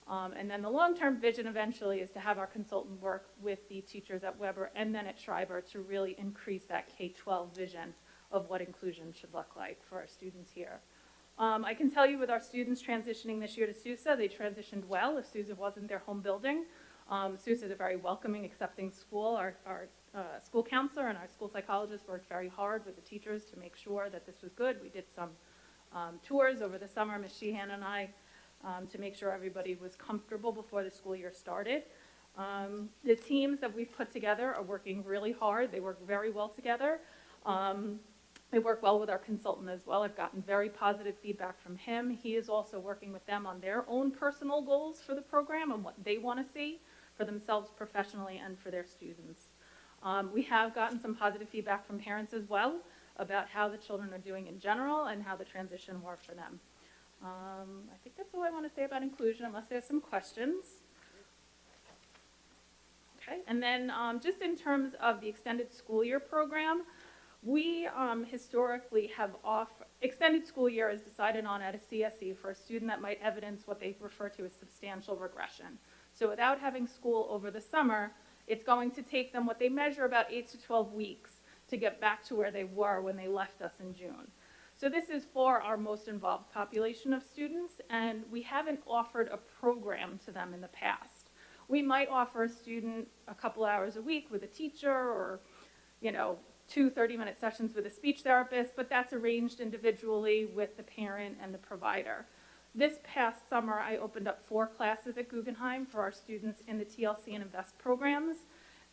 And then the long-term vision eventually is to have our consultant work with the teachers at Weber and then at Schreiber to really increase that K-12 vision of what inclusion should look like for our students here. I can tell you with our students transitioning this year to SUSA, they transitioned well. If SUSA wasn't their home building, SUSA is a very welcoming, accepting school. Our school counselor and our school psychologist worked very hard with the teachers to make sure that this was good. We did some tours over the summer, Ms. Sheehan and I, to make sure everybody was comfortable before the school year started. The teams that we've put together are working really hard. They work very well together. They work well with our consultant as well. I've gotten very positive feedback from him. He is also working with them on their own personal goals for the program and what they want to see for themselves professionally and for their students. We have gotten some positive feedback from parents as well about how the children are doing in general and how the transition worked for them. I think that's all I want to say about inclusion, unless there's some questions. Okay, and then just in terms of the extended school year program, we historically have extended school year is decided on at a CSE for a student that might evidence what they refer to as substantial regression. So without having school over the summer, it's going to take them what they measure about 8 to 12 weeks to get back to where they were when they left us in June. So this is for our most involved population of students, and we haven't offered a program to them in the past. We might offer a student a couple hours a week with a teacher or, 2 30-minute sessions with a speech therapist, but that's arranged individually with the parent and the provider. This past summer, I opened up 4 classes at Guggenheim for our students in the TLC and Invest programs,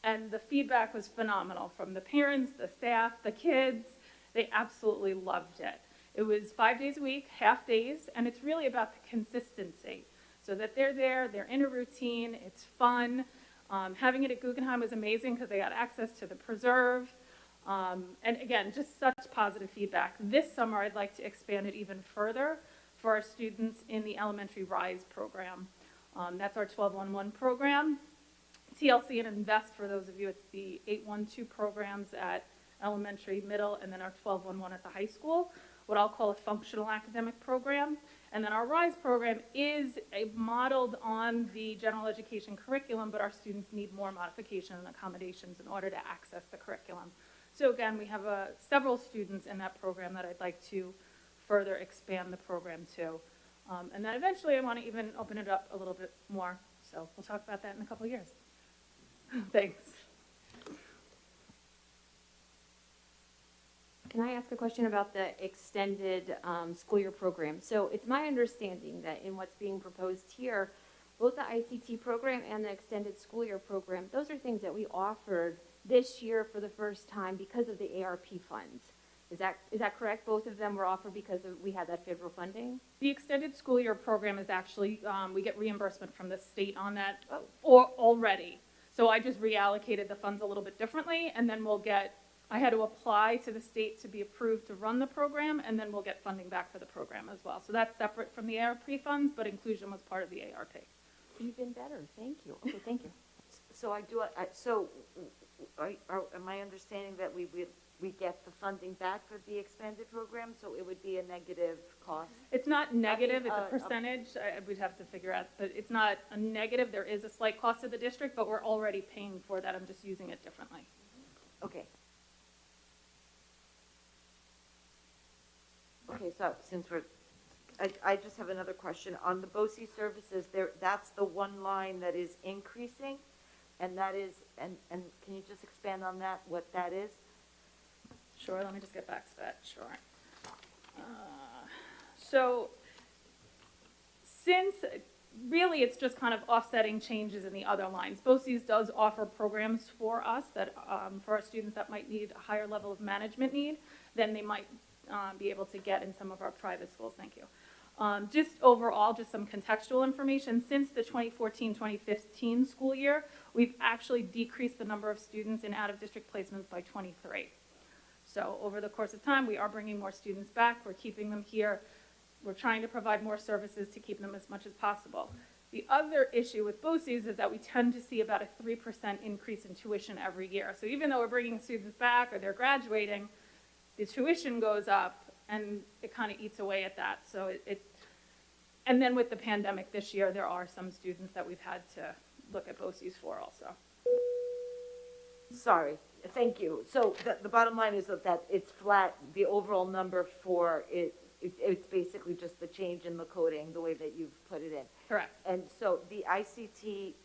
and the feedback was phenomenal from the parents, the staff, the kids. They absolutely loved it. It was 5 days a week, half days, and it's really about the consistency, so that they're there, they're in a routine, it's fun. Having it at Guggenheim was amazing because they got access to the preserve. And again, just such positive feedback. This summer, I'd like to expand it even further for our students in the Elementary RISE program. That's our 1211 program. TLC and Invest, for those of you, it's the 812 programs at elementary, middle, and then our 1211 at the high school, what I'll call a functional academic program. And then our RISE program is modeled on the general education curriculum, but our students need more modification and accommodations in order to access the curriculum. So again, we have several students in that program that I'd like to further expand the program to. And then eventually I want to even open it up a little bit more. So we'll talk about that in a couple of years. Thanks. Can I ask a question about the extended school year program? So it's my understanding that in what's being proposed here, both the ICT program and the extended school year program, those are things that we offered this year for the first time because of the ARP funds. Is that correct? Both of them were offered because we had that federal funding? The extended school year program is actually, we get reimbursement from the state on that already. So I just reallocated the funds a little bit differently, and then I had to apply to the state to be approved to run the program, and then we'll get funding back for the program as well. So that's separate from the ARP funds, but inclusion was part of the ARP. Even better, thank you. Okay, thank you. Am I understanding that we get the funding back for the expanded program, so it would be a negative cost? It's not negative, it's a percentage. We'd have to figure out, but it's not a negative. There is a slight cost to the district, but we're already paying for that. I'm just using it differently. Okay. Okay, so since I just have another question. On the BOCE services, that's the one line that is increasing, and that is, and can you just expand on that, what that is? Sure, let me just get back to that, sure. So since really it's just kind of offsetting changes in the other lines, BOCES does offer programs for us that, for our students that might need a higher level of management need than they might be able to get in some of our private schools. Thank you. Just overall, just some contextual information. Since the 2014-2015 school year, we've actually decreased the number of students in out-of-district placements by 23. So over the course of time, we are bringing more students back. We're keeping them here. We're trying to provide more services to keep them as much as possible. The other issue with BOCES is that we tend to see about a 3% increase in tuition every year. So even though we're bringing students back or they're graduating, the tuition goes up, and it kind of eats away at that. So and then with the pandemic this year, there are some students that we've had to look at BOCES for also. Sorry, thank you. So the bottom line is that it's flat, the overall number for it's basically just the change in the coding, the way that you've put it in. Correct. And so the ICT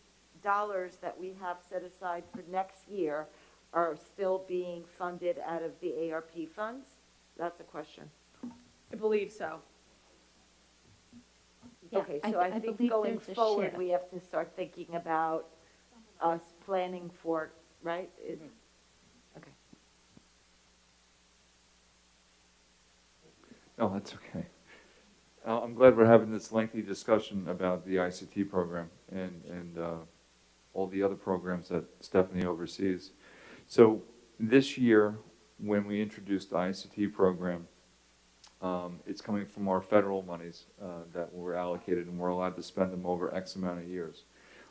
dollars that we have set aside for next year are still being funded out of the ARP funds? That's a question. I believe so. Yeah, Okay, so I think believe going there's a forward, shift. we have to start thinking about us planning for, right? Okay. No, that's okay. I'm glad we're having this lengthy discussion about the ICT program and all the other programs that Stephanie oversees. So this year, when we introduced the ICT program, it's coming from our federal monies that were allocated, and we're allowed to spend them over X amount of years.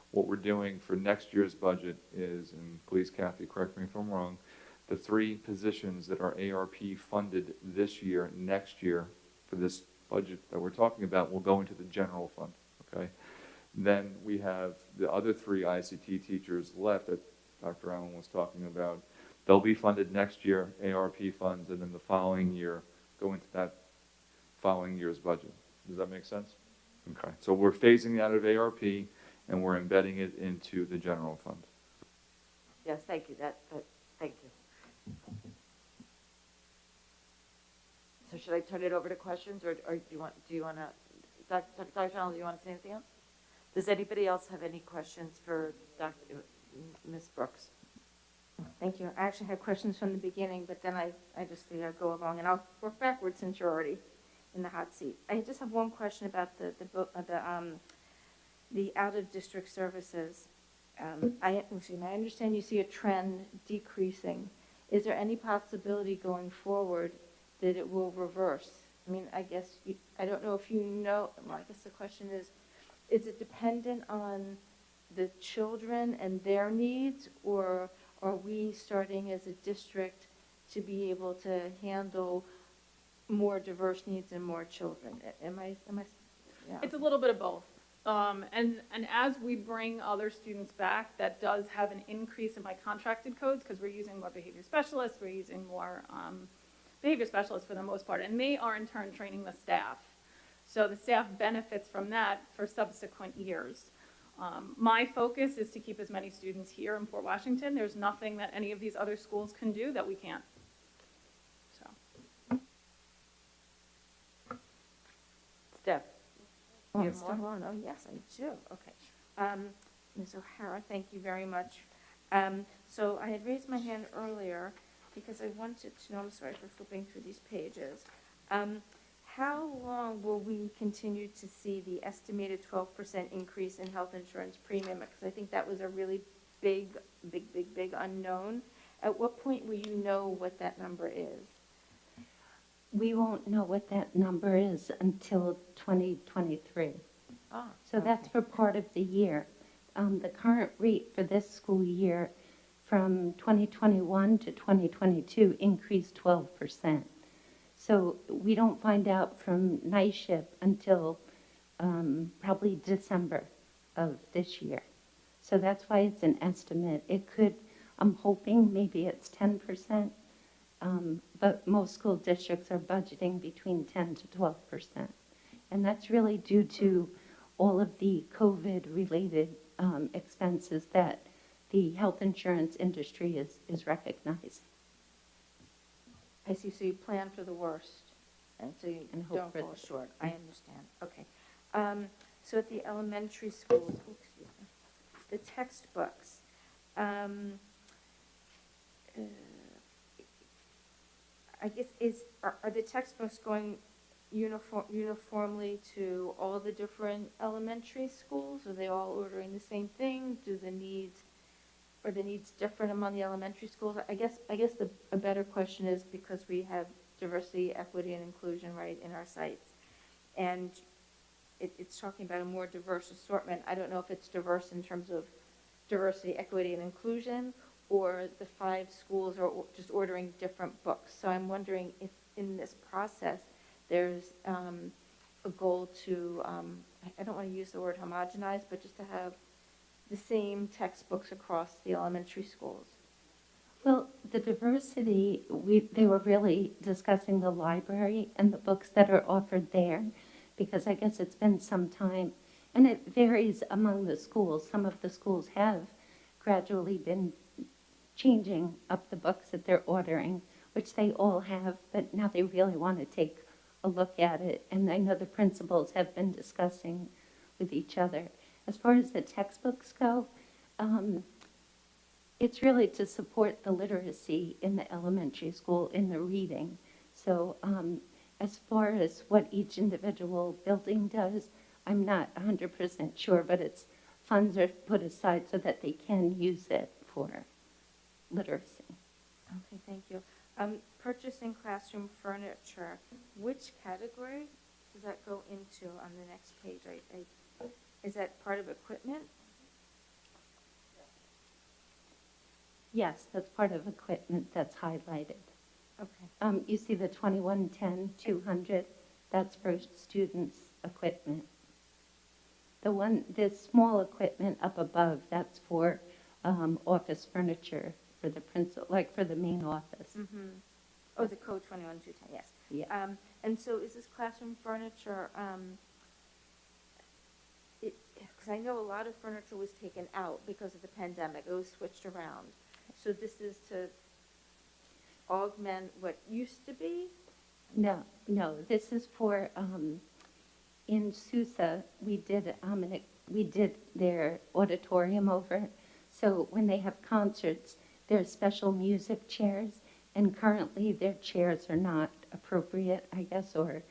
What we're doing for next year's budget is, and please Kathy, correct me if I'm wrong, the 3 positions that are ARP funded this year, next year, for this budget that we're talking about, will go into the general fund, okay? Then we have the other 3 ICT teachers left that Dr. Allen was talking about. They'll be funded next year, ARP funds, and then the following year go into that following year's budget. Does that make sense? Okay, so we're phasing out of ARP and we're embedding it into the general fund. Yes, thank you. Thank you. So should I turn it over to questions, or do you want to Dr. Donald, do you want to say anything else? Does anybody else have any questions for Ms. Brooks? Thank you. I actually had questions from the beginning, but then I just figured I'd go along, and I'll work backwards since you're already in the hot seat. I just have one question about the out-of-district services. I understand you see a trend decreasing. Is there any possibility going forward that it will reverse? I mean, I don't know if you know, well, I guess the question is it dependent on the children and their needs, or are we starting as a district to be able to handle more diverse needs and more children? Yeah. It's a little bit of both. And as we bring other students back, that does have an increase in my contracted codes because we're using more behavior specialists, we're using more behavior specialists for the most part, and they are in turn training the staff. So the staff benefits from that for subsequent years. My focus is to keep as many students here in Fort Washington. There's nothing that any of these other schools can do that we can't. So. Steph? You have more? Oh, yes, I do. Okay. Ms. O'Hara, thank you very much. So I had raised my hand earlier because I wanted to know, I'm sorry for flipping through these pages. How long will we continue to see the estimated 12% increase in health insurance premium? Because I think that was a really big unknown. At what point will you know what that number is? We won't know what that number is until 2023. So that's for part of the year. The current rate for this school year from 2021 to 2022 increased 12%. So we don't find out from NISHIP until probably December of this year. So that's why it's an estimate. It could, I'm hoping maybe it's 10%, but most school districts are budgeting between 10 to 12%. And that's really due to all of the COVID-related expenses that the health insurance industry is recognizing. I see, so you plan for the worst, and so you And hope don't for fall the- short. I understand, okay. So at the elementary schools, excuse me, the textbooks, I guess are the textbooks going uniformly to all the different elementary schools? Are they all ordering the same thing? Are the needs different among the elementary schools? I guess a better question is, because we have diversity, equity, and inclusion right in our sites, and it's talking about a more diverse assortment. I don't know if it's diverse in terms of diversity, equity, and inclusion, or the 5 schools are just ordering different books. So I'm wondering if in this process there's a goal to, I don't want to use the word homogenize, but just to have the same textbooks across the elementary schools. Well, the diversity, they were really discussing the library and the books that are offered there, because I guess it's been some time, and it varies among the schools. Some of the schools have gradually been changing up the books that they're ordering, which they all have, but now they really want to take a look at it, and I know the principals have been discussing with each other. As far as the textbooks go, it's really to support the literacy in the elementary school in the reading. So as far as what each individual building does, I'm not 100% sure, but it's funds are put aside so that they can use it for literacy. Okay, thank you. Purchasing classroom furniture, which category does that go into on the next page? Is that part of equipment? Yes, that's part of equipment that's highlighted. Okay. You see the 2110 200, that's for students' equipment. The small equipment up above, that's for office furniture for the principal, like for the main office. Mm-hmm. Oh, the code 21210, yes. Yeah. And so is this classroom furniture, because I know a lot of furniture was taken out because of the pandemic, it was switched around. So this is to augment what used to be? No, this is for in Sousa, we did their auditorium over. So when they have concerts, there's special music chairs, and currently their chairs are not appropriate, I guess, or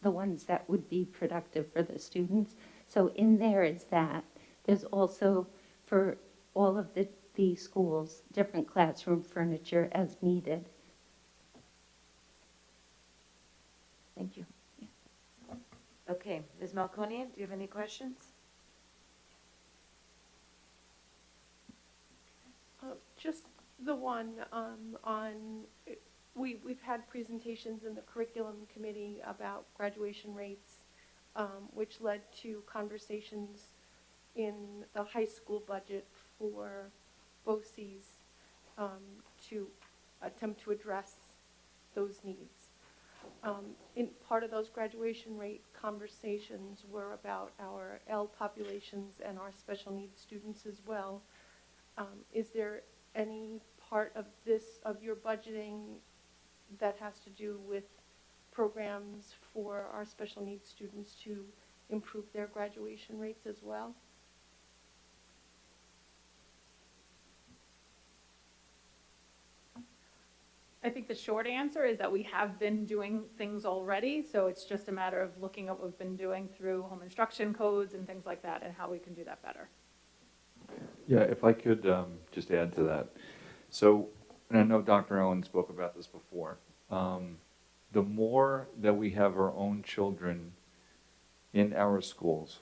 the ones that would be productive for the students. So in there is that. There's also for all of the schools, different classroom furniture as needed. Thank you. Okay, Ms. Malconian, do you have any questions? Just the one we've had presentations in the curriculum committee about graduation rates, which led to conversations in the high school budget for BOCES to attempt to address those needs. In part of those graduation rate conversations were about our L populations and our special needs students as well. Is there any part of your budgeting that has to do with programs for our special needs students to improve their graduation rates as well? I think the short answer is that we have been doing things already, so it's just a matter of looking at what we've been doing through home instruction codes and things like that and how we can do that better. Yeah, if I could just add to that. So, and I know Dr. Owen spoke about this before, the more that we have our own children in our schools,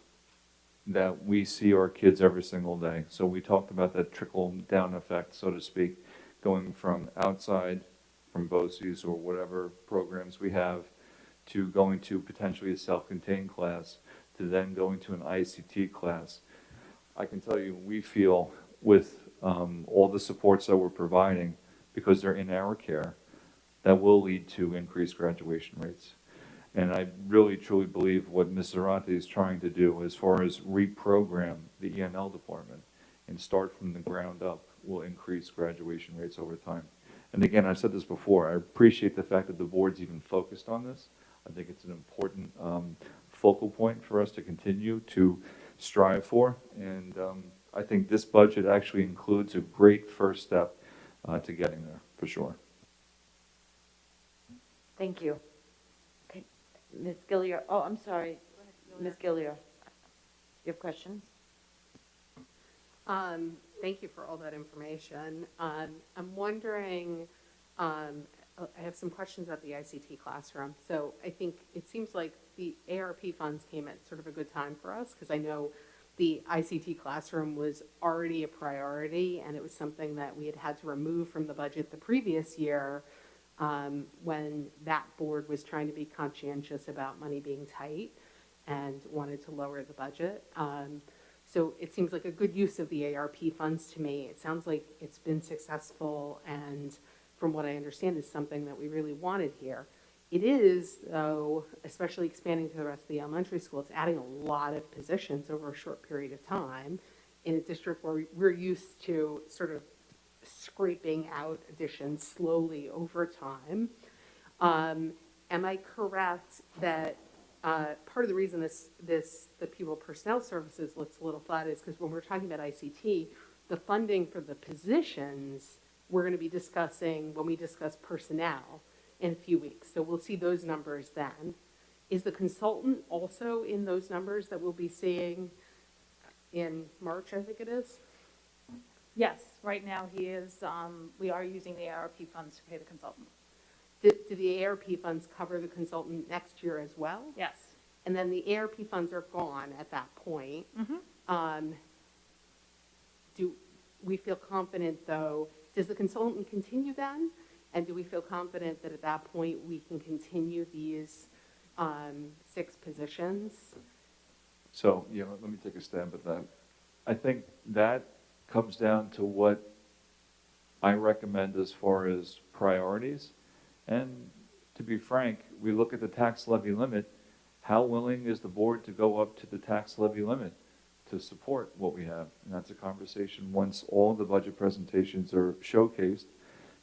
that we see our kids every single day. So we talked about that trickle down effect, so to speak, going from outside, from BOCES or whatever programs we have, to going to potentially a self-contained class, to then going to an ICT class. I can tell you, we feel with all the supports that we're providing, because they're in our care, that will lead to increased graduation rates. And I really, truly believe what Ms. Zarate is trying to do as far as reprogram the ENL department and start from the ground up will increase graduation rates over time. And again, I've said this before, I appreciate the fact that the board's even focused on this. I think it's an important focal point for us to continue to strive for. And I think this budget actually includes a great first step to getting there, for sure. Thank you. Okay, Ms. Gilliard, oh, I'm sorry. Ms. Gilliard, you have questions? Thank you for all that information. I'm wondering, I have some questions about the ICT classroom. So I think it seems like the ARP funds came at sort of a good time for us, because I know the ICT classroom was already a priority, and it was something that we had to remove from the budget the previous year when that board was trying to be conscientious about money being tight and wanted to lower the budget. So it seems like a good use of the ARP funds to me. It sounds like it's been successful, and from what I understand is something that we really wanted here. It is, though, especially expanding to the rest of the elementary school, it's adding a lot of positions over a short period of time in a district where we're used to sort of scraping out additions slowly over time. Am I correct that part of the reason the Pupil Personnel Services looks a little flat is because when we're talking about ICT, the funding for the positions we're going to be discussing when we discuss personnel in a few weeks. So we'll see those numbers then. Is the consultant also in those numbers that we'll be seeing in March, I think it is? Yes, right now he is, we are using the ARP funds to pay the consultant. Do the ARP funds cover the consultant next year as well? Yes. And then the ARP funds are gone at that point. Mm-hmm. Do we feel confident, though, does the consultant continue then? And do we feel confident that at that point we can continue these 6 positions? So, let me take a stab at that. I think that comes down to what I recommend as far as priorities. And to be frank, we look at the tax levy limit. How willing is the board to go up to the tax levy limit to support what we have? And that's a conversation once all the budget presentations are showcased,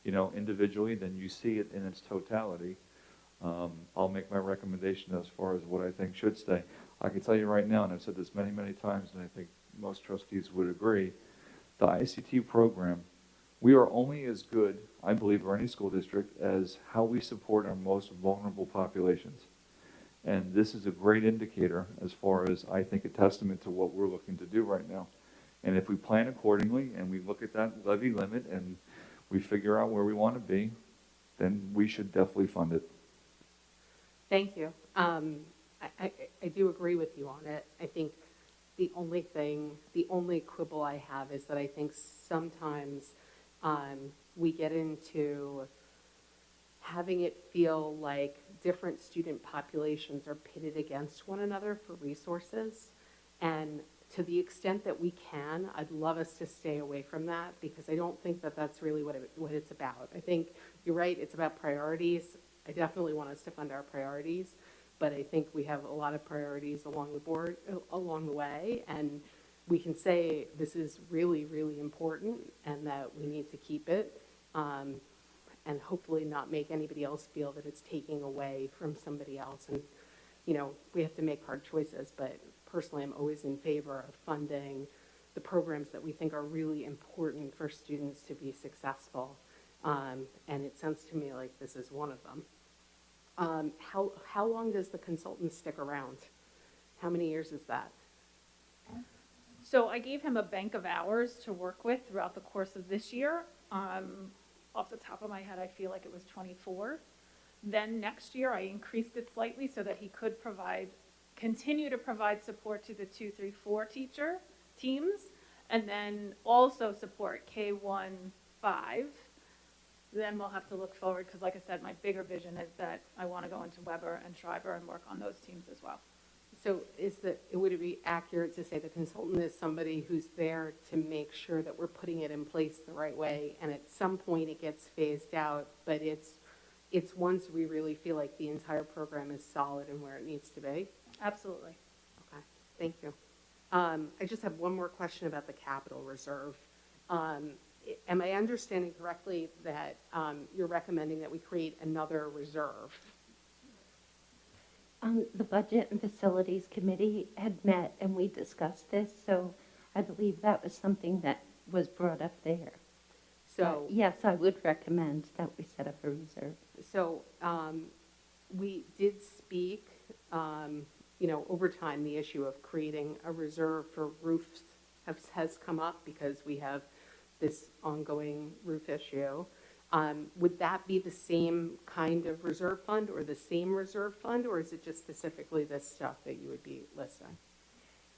individually, then you see it in its totality. I'll make my recommendation as far as what I think should stay. I can tell you right now, and I've said this many, many times, and I think most trustees would agree, the ICT program, we are only as good, I believe, or any school district, as how we support our most vulnerable populations. And this is a great indicator as far as, I think, a testament to what we're looking to do right now. And if we plan accordingly and we look at that levy limit and we figure out where we want to be, then we should definitely fund it. Thank you. I do agree with you on it. I think the only quibble I have is that I think sometimes we get into having it feel like different student populations are pitted against one another for resources. And to the extent that we can, I'd love us to stay away from that, because I don't think that that's really what it's about. I think you're right, it's about priorities. I definitely want us to fund our priorities, but I think we have a lot of priorities along the way, and we can say this is really, really important and that we need to keep it, and hopefully not make anybody else feel that it's taking away from somebody else. And, you know, we have to make hard choices, but personally, I'm always in favor of funding the programs that we think are really important for students to be successful. And it sounds to me like this is one of them. How long does the consultant stick around? How many years is that? So I gave him a bank of hours to work with throughout the course of this year. Off the top of my head, I feel like it was 24. Then next year, I increased it slightly so that he could continue to provide support to the 2, 3, 4 teacher teams, and then also support K1, 5. Then we'll have to look forward, because like I said, my bigger vision is that I want to go into Weber and Schreiber and work on those teams as well. So would it be accurate to say the consultant is somebody who's there to make sure that we're putting it in place the right way, and at some point it gets phased out, but it's once we really feel like the entire program is solid and where it needs to be? Absolutely. Okay, thank you. I just have one more question about the capital reserve. Am I understanding correctly that you're recommending that we create another reserve? The Budget and Facilities Committee had met and we discussed this, so I believe that was something that was brought up there. So yes, I would recommend that we set up a reserve. So we did speak, over time, the issue of creating a reserve for roofs has come up because we have this ongoing roof issue. Would that be the same kind of reserve fund or the same reserve fund, or is it just specifically this stuff that you would be listing?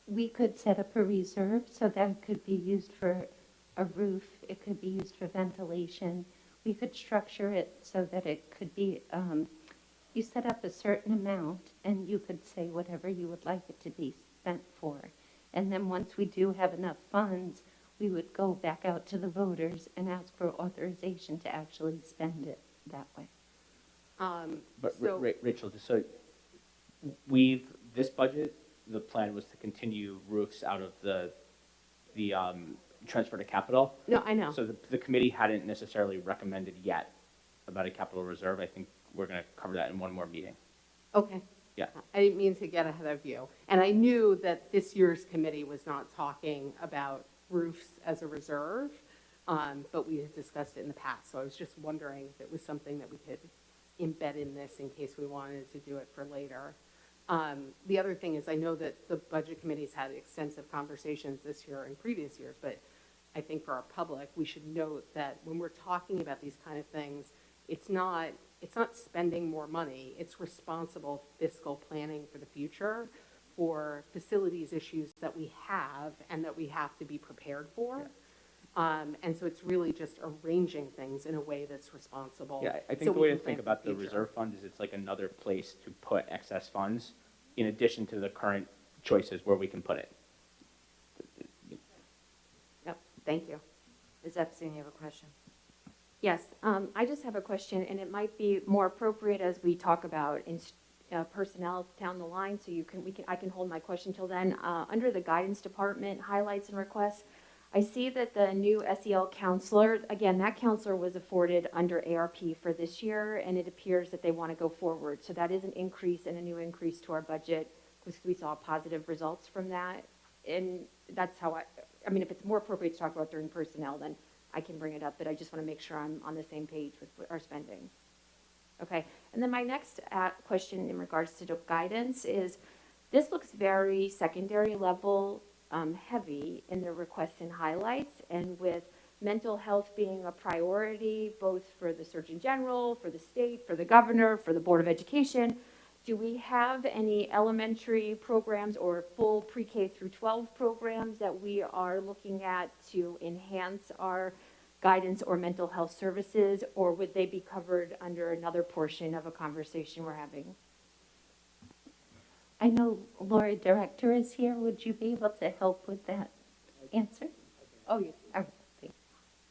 We could set up a reserve so that it could be used for a roof, it could be used for ventilation. We could structure it so that it could be, you set up a certain amount and you could say whatever you would like it to be spent for. And then once we do have enough funds, we would go back out to the voters and ask for authorization to actually spend it that way. But Rachel, just so this budget, the plan was to continue roofs out of the transfer to capital. No, I know. So the committee hadn't necessarily recommended yet about a capital reserve. I think we're going to cover that in one more meeting. Okay. Yeah. I didn't mean to get ahead of you. And I knew that this year's committee was not talking about roofs as a reserve, but we had discussed it in the past. So I was just wondering if it was something that we could embed in this in case we wanted to do it for later. The other thing is I know that the budget committee's had extensive conversations this year and previous years, but I think for our public, we should note that when we're talking about these kind of things, it's not spending more money, it's responsible fiscal planning for the future for facilities issues that we have and that we have to be prepared for. And so it's really just arranging things in a way that's responsible. Yeah, I think so the way we to can think plan about for the future. reserve fund is it's like another place to put excess funds in addition to the current choices where we can put it. Yep, thank you. Ms. Epstein, you have a question? Yes, I just have a question, and it might be more appropriate as we talk about personnel down the line, so I can hold my question till then. Under the guidance department highlights and requests, I see that the new SEL counselor, again, that counselor was afforded under ARP for this year, and it appears that they want to go forward. So that is an increase and a new increase to our budget, because we saw positive results from that. And that's how I mean, if it's more appropriate to talk about during personnel, then I can bring it up, but I just want to make sure I'm on the same page with our spending. Okay, and then my next question in regards to guidance is, this looks very secondary level heavy in the requests and highlights, and with mental health being a priority, both for the Surgeon General, for the state, for the governor, for the Board of Education, do we have any elementary programs or full pre-K through 12 programs that we are looking at to enhance our guidance or mental health services, or would they be covered under another portion of a conversation we're having? I know Laura, Director, is here. Would you be able to help with that answer? Oh, yeah. All right. Thank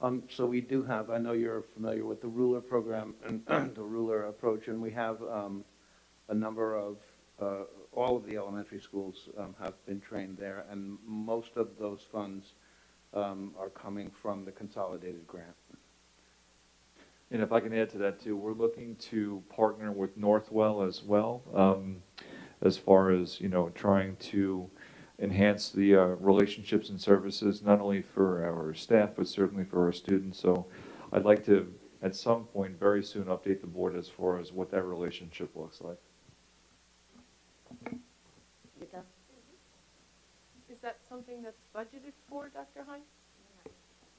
you. So we do have, I know you're familiar with the ruler program and the ruler approach, and we have a number of, all of the elementary schools have been trained there, and most of those funds are coming from the consolidated grant. And if I can add to that too, we're looking to partner with Northwell as well, as far as, trying to enhance the relationships and services, not only for our staff, but certainly for our students. So I'd like to, at some point very soon, update the board as far as what that relationship looks like. Is that something that's budgeted for, Dr. Hines?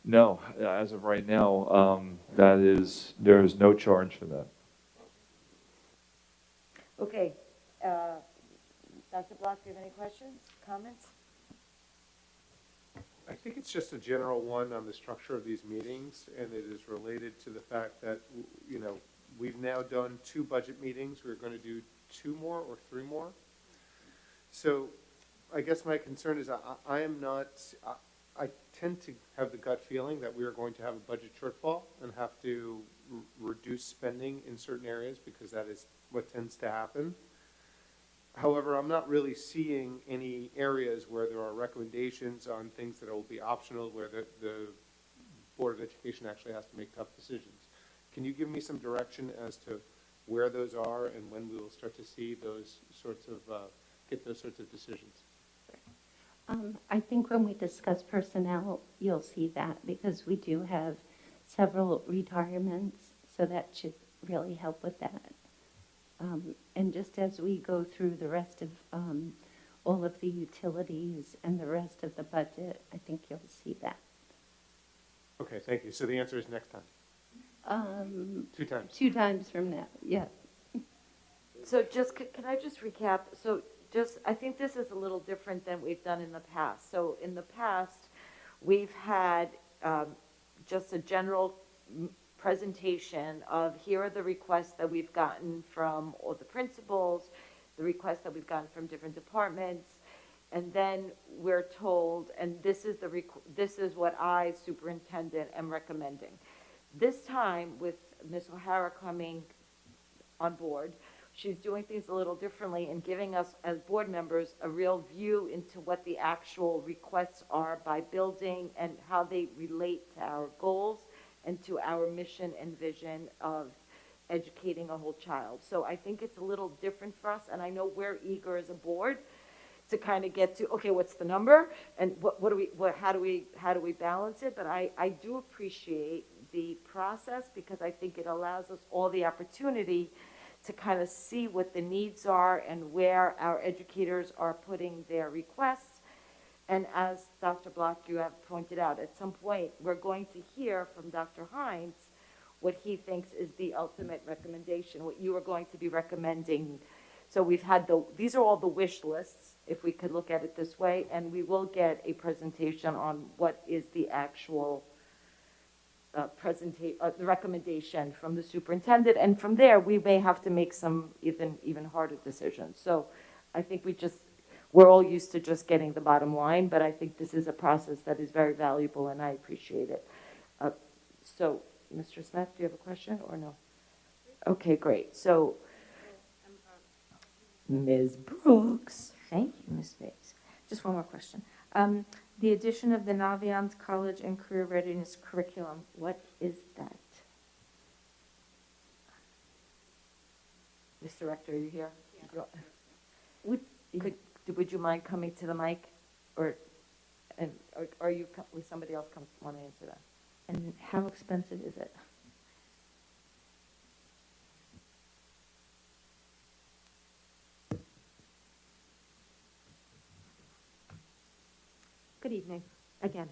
No, as of right now, there is no charge for that. Okay, Dr. Block, do you have any questions, comments? I think it's just a general one on the structure of these meetings, and it is related to the fact that, we've now done 2 budget meetings. We're going to do 2 more or 3 more. So I guess my concern is I tend to have the gut feeling that we are going to have a budget shortfall and have to reduce spending in certain areas, because that is what tends to happen. However, I'm not really seeing any areas where there are recommendations on things that will be optional, where the Board of Education actually has to make tough decisions. Can you give me some direction as to where those are and when we will start to see those sorts of, get those sorts of decisions? I think when we discuss personnel, you'll see that, because we do have several retirements, so that should really help with that. And just as we go through the rest of all of the utilities and the rest of the budget, I think you'll see that. Okay, thank you. So the answer is next time? 2 times. 2 times from now, yeah. So just, can I just recap? So I think this is a little different than we've done in the past. So in the past, we've had just a general presentation of, here are the requests that we've gotten from all the principals, the requests that we've gotten from different departments, and then we're told, and this is what I, superintendent, am recommending. This time, with Ms. O'Hara coming on board, she's doing things a little differently and giving us, as board members, a real view into what the actual requests are by building and how they relate to our goals and to our mission and vision of educating a whole child. So I think it's a little different for us, and I know we're eager as a board to kind of get to, okay, what's the number, and how do we balance it? But I do appreciate the process, because I think it allows us all the opportunity to kind of see what the needs are and where our educators are putting their requests. And as Dr. Block, you have pointed out, at some point, we're going to hear from Dr. Hines what he thinks is the ultimate recommendation, what you are going to be recommending. So we've had these are all the wish lists, if we could look at it this way, and we will get a presentation on what is the actual the recommendation from the superintendent, and from there we may have to make some even harder decisions. So I think we're all used to just getting the bottom line, but I think this is a process that is very valuable, and I appreciate it. So Mr. Smith, do you have a question or no? Okay, great. So Ms. Brooks. Thank you, Ms. Bates. Just one more question. The addition of the Naviance College and Career Readiness curriculum, what is that? Mr. Rector, are you here? Would you mind coming to the mic? Or are you, will somebody else want to answer that? And how expensive is it? Good evening. Again,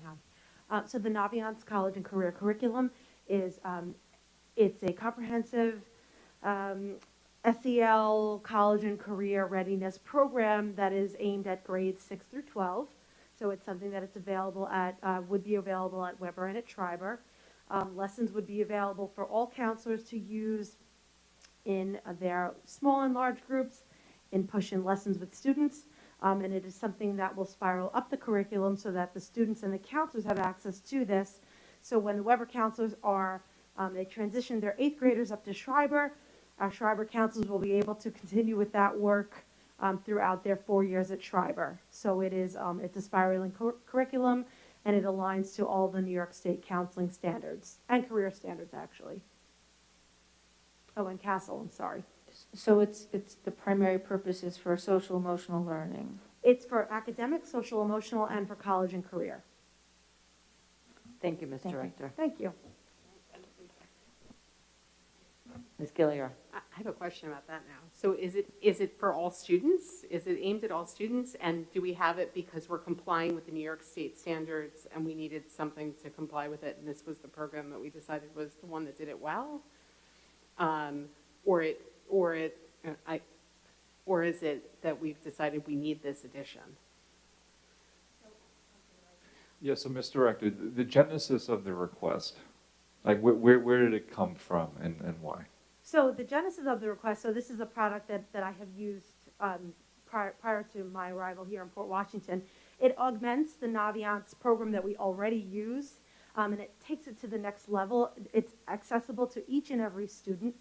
hi. So the Naviance College and Career Curriculum is, it's a comprehensive SEL college and career readiness program that is aimed at grades 6 through 12. So it's something that it's available at, would be available at Weber and at Schreiber. Lessons would be available for all counselors to use in their small and large groups, in push-in lessons with students. And it is something that will spiral up the curriculum so that the students and the counselors have access to this. So when the Weber counselors are, they transition their 8th graders up to Schreiber, our Schreiber counselors will be able to continue with that work throughout their 4 years at Schreiber. So it is, it's a spiraling curriculum, and it aligns to all the New York State counseling standards, and career standards, actually. Oh, and Castle, I'm sorry. So it's the primary purpose is for social emotional learning. It's for academic, social emotional, and for college and career. Thank you, Ms. Director. Thank you. Ms. Gilliar. I have a question about that now. So is it for all students? Is it aimed at all students? And do we have it because we're complying with the New York State standards and we needed something to comply with it, and this was the program that we decided was the one that did it well? Or is it that we've decided we need this addition? Yeah, so Mr. Director, the genesis of the request, like where did it come from and why? So the genesis of the request, so this is a product that I have used prior to my arrival here in Port Washington. It augments the Naviance program that we already use, and it takes it to the next level. It's accessible to each and every student.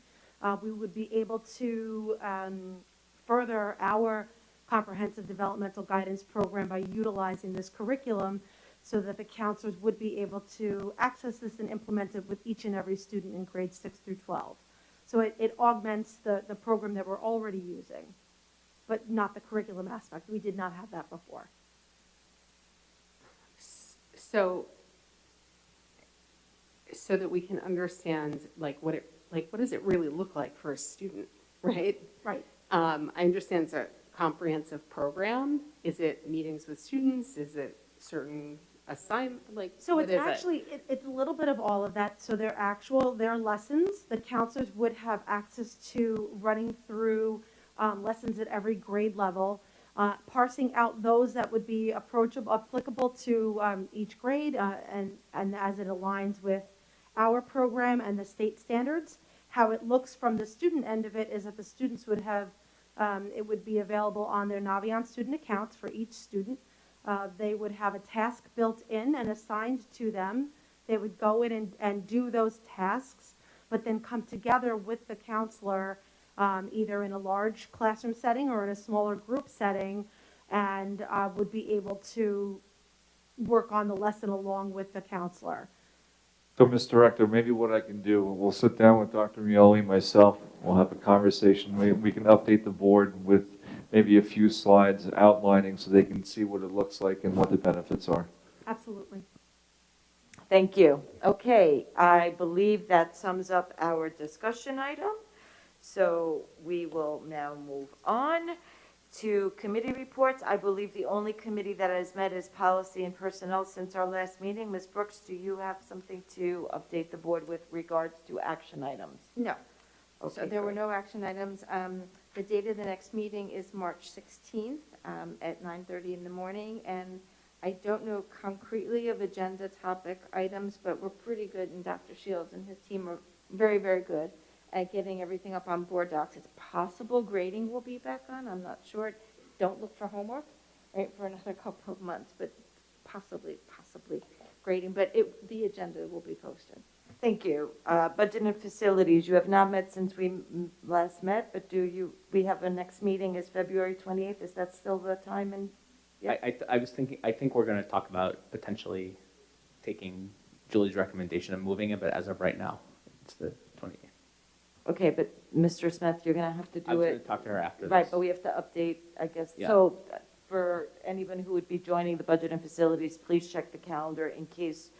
We would be able to further our comprehensive developmental guidance program by utilizing this curriculum so that the counselors would be able to access this and implement it with each and every student in grades 6 through 12. So it augments the program that we're already using, but not the curriculum aspect. We did not have that before. So that we can understand what does it really look like for a student, right? Right. I understand it's a comprehensive program. Is it meetings with students? Is it certain So it's actually, it's a little bit of all of that. So their lessons, the counselors would have access to running through lessons at every grade level, parsing out those that would be applicable to each grade, and as it aligns with our program and the state standards. How it looks from the student end of it is that the students would have, it would be available on their Naviance student accounts for each student. They would have a task built in and assigned to them. They would go in and do those tasks, but then come together with the counselor, either in a large classroom setting or in a smaller group setting, and would be able to work on the lesson along with the counselor. So, Mr. Director, maybe what I can do, we'll sit down with Dr. Mioli, myself, we'll have a conversation. We can update the board with maybe a few slides outlining so they can see what it looks like and what the benefits are. Absolutely. Thank you. Okay, I believe that sums up our discussion item. So we will now move on to committee reports. I believe the only committee that has met is Policy and Personnel since our last meeting. Ms. Brooks, do you have something to update the board with regards to action items? No. Okay, So there were great. no action items. The date of the next meeting is March 16th at 9:30 in the morning. And I don't know concretely of agenda topic items, but we're pretty good, and Dr. Shields and his team are very, very good at getting everything up on board docs. It's possible grading will be back on. I'm not sure. Don't look for homework, right, for another couple of months, but possibly grading. But the agenda will be posted. Thank you. Budget and facilities, you have not met since we last met, but we have a next meeting is February 28th. Is that still the time and Yep. I was thinking, I think we're going to talk about potentially taking Julie's recommendation and moving it, but as of right now, it's the 28th. Okay, but Mr. Smith, you're gonna have to I was do going it. to talk to her after Right, this. but we have to update, I guess. Yeah. So for anyone who would be joining the Budget and Facilities, please check the calendar in case,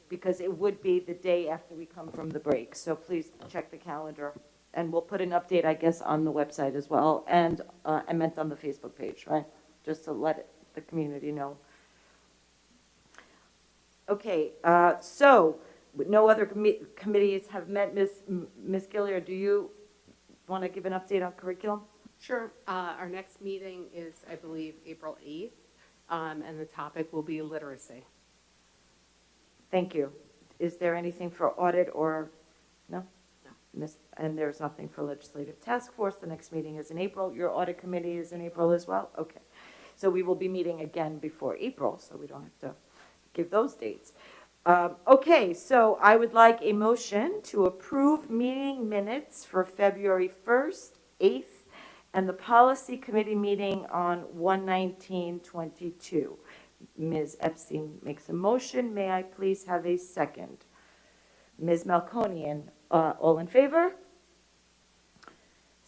because it would be the day after we come from the break. So please check the calendar. And we'll put an update, I guess, on the website as well. And I meant on the Facebook page, right? Just to let the community know. Okay, so no other committees have met. Ms. Gilliard, do you want to give an update on curriculum? Sure. Our next meeting is, I believe, April 8th, and the topic will be literacy. Thank you. Is there anything for audit or, no? No. And there's nothing for legislative task force. The next meeting is in April. Your audit committee is in April as well? Okay. So we will be meeting again before April, so we don't have to give those dates. Okay, so I would like a motion to approve meeting minutes for February 1st, 8th, and the policy committee meeting on 1/19/22. Ms. Epstein makes a motion. May I please have a second? Ms. Melkonian, all in favor?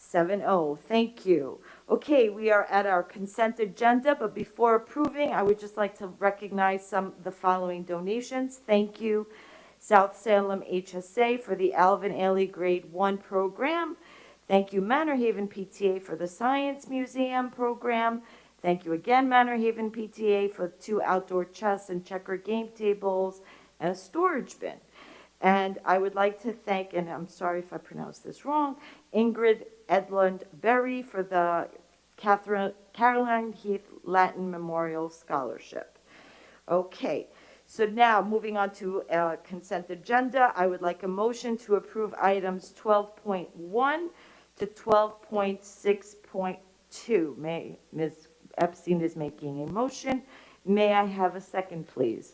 7-0, thank you. Okay, we are at our consent agenda, but before approving, I would just like to recognize the following donations. Thank you, South Salem HSA for the Alvin Ailey Grade 1 program. Thank you, Manor Haven PTA for the Science Museum program. Thank you again, Manor Haven PTA for 2 outdoor chess and checker game tables and a storage bin. And I would like to thank, and I'm sorry if I pronounced this wrong, Ingrid Edlund Berry for the Caroline Heath Latin Memorial Scholarship. Okay, so now moving on to consent agenda, I would like a motion to approve items 12.1 to 12.6.2. Ms. Epstein is making a motion. May I have a second, please?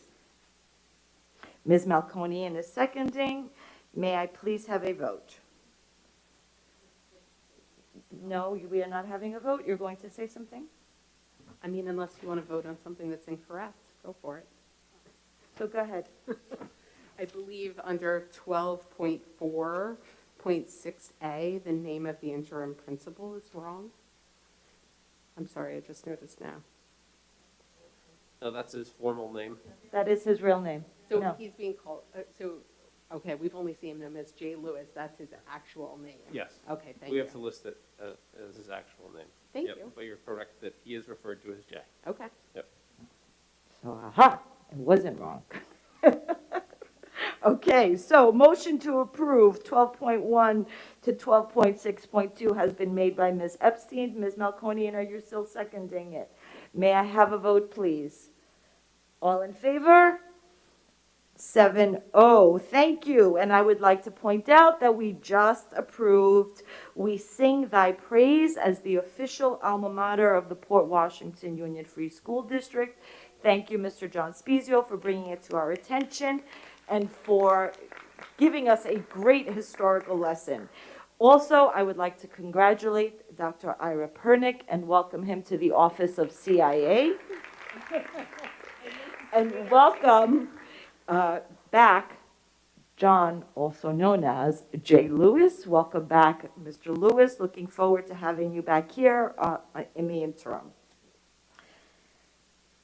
Ms. Malconian is seconding. May I please have a vote? No, we are not having a vote. You're going to say something? I mean, unless you want to vote on something that's incorrect, go for it. So go ahead. I believe under 12.4.6A, the name of the interim principal is wrong. I'm sorry, I just noticed now. No, that's his formal name. That is his real name. So No. he's being called, okay, we've only seen him as Jay Lewis. That's his actual name. Yes. Okay, thank We you. have to list it as his actual name. Thank Yep, you. But you're correct that he is referred to as Jay. Okay. Yep. So, aha, it wasn't wrong. Okay, so motion to approve 12.1 to 12.6.2 has been made by Ms. Epstein. Ms. Malconian, are you still seconding it? May I have a vote, please? All in favor? 7-0. Thank you. And I would like to point out that we just approved We Sing Thy Praise as the official alma mater of the Port Washington Union Free School District. Thank you, Mr. John Spezio, for bringing it to our attention and for giving us a great historical lesson. Also, I would like to congratulate Dr. Ira Pernick and welcome him to the office of CIA. And welcome back John, also known as Jay Lewis. Welcome back, Mr. Lewis. Looking forward to having you back here in the interim.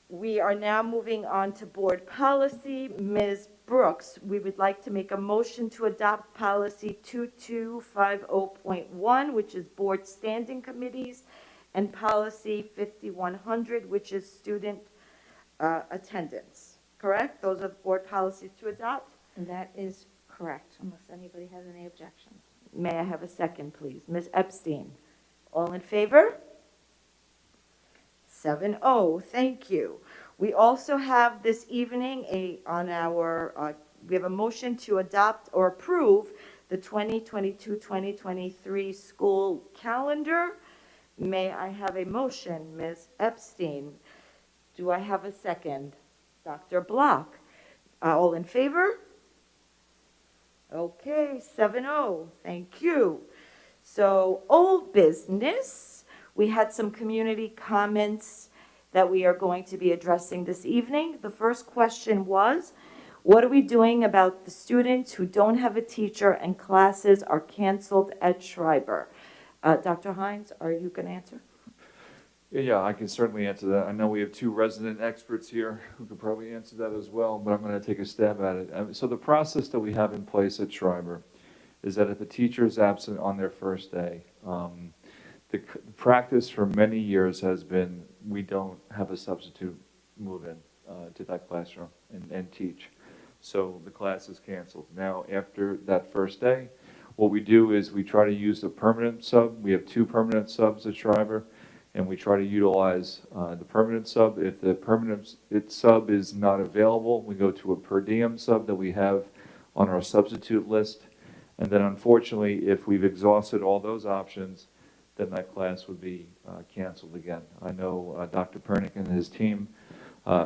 We are now moving on to board policy. Ms. Brooks, we would like to make a motion to adopt policy 2250.1, which is board standing committees, and policy 5100, which is student attendance. Correct? Those are the board policies to adopt? And that is correct, unless anybody has any objections. May I have a second, please? Ms. Epstein, all in favor? 7-0, thank you. We also have this evening we have a motion to adopt or approve the 2022-2023 school calendar. May I have a motion, Ms. Epstein? Do I have a second? Dr. Block, all in favor? Okay, 7-0, thank you. So, old business, we had some community comments that we are going to be addressing this evening. The first question was, what are we doing about the students who don't have a teacher and classes are canceled at Schreiber? Dr. Hines, are you going to answer? Yeah, I can certainly answer that. I know we have two resident experts here who could probably answer that as well, but I'm going to take a stab at it. So the process that we have in place at Schreiber is that if a teacher is absent on their first day, the practice for many years has been we don't have a substitute move in to that classroom and teach. So the class is canceled. Now, after that first day, what we do is we try to use a permanent sub. We have 2 permanent subs at Schreiber, and we try to utilize the permanent sub. If the permanent sub is not available, we go to a per diem sub that we have on our substitute list. And then unfortunately, if we've exhausted all those options, then that class would be canceled again. I know Dr. Pernick and his team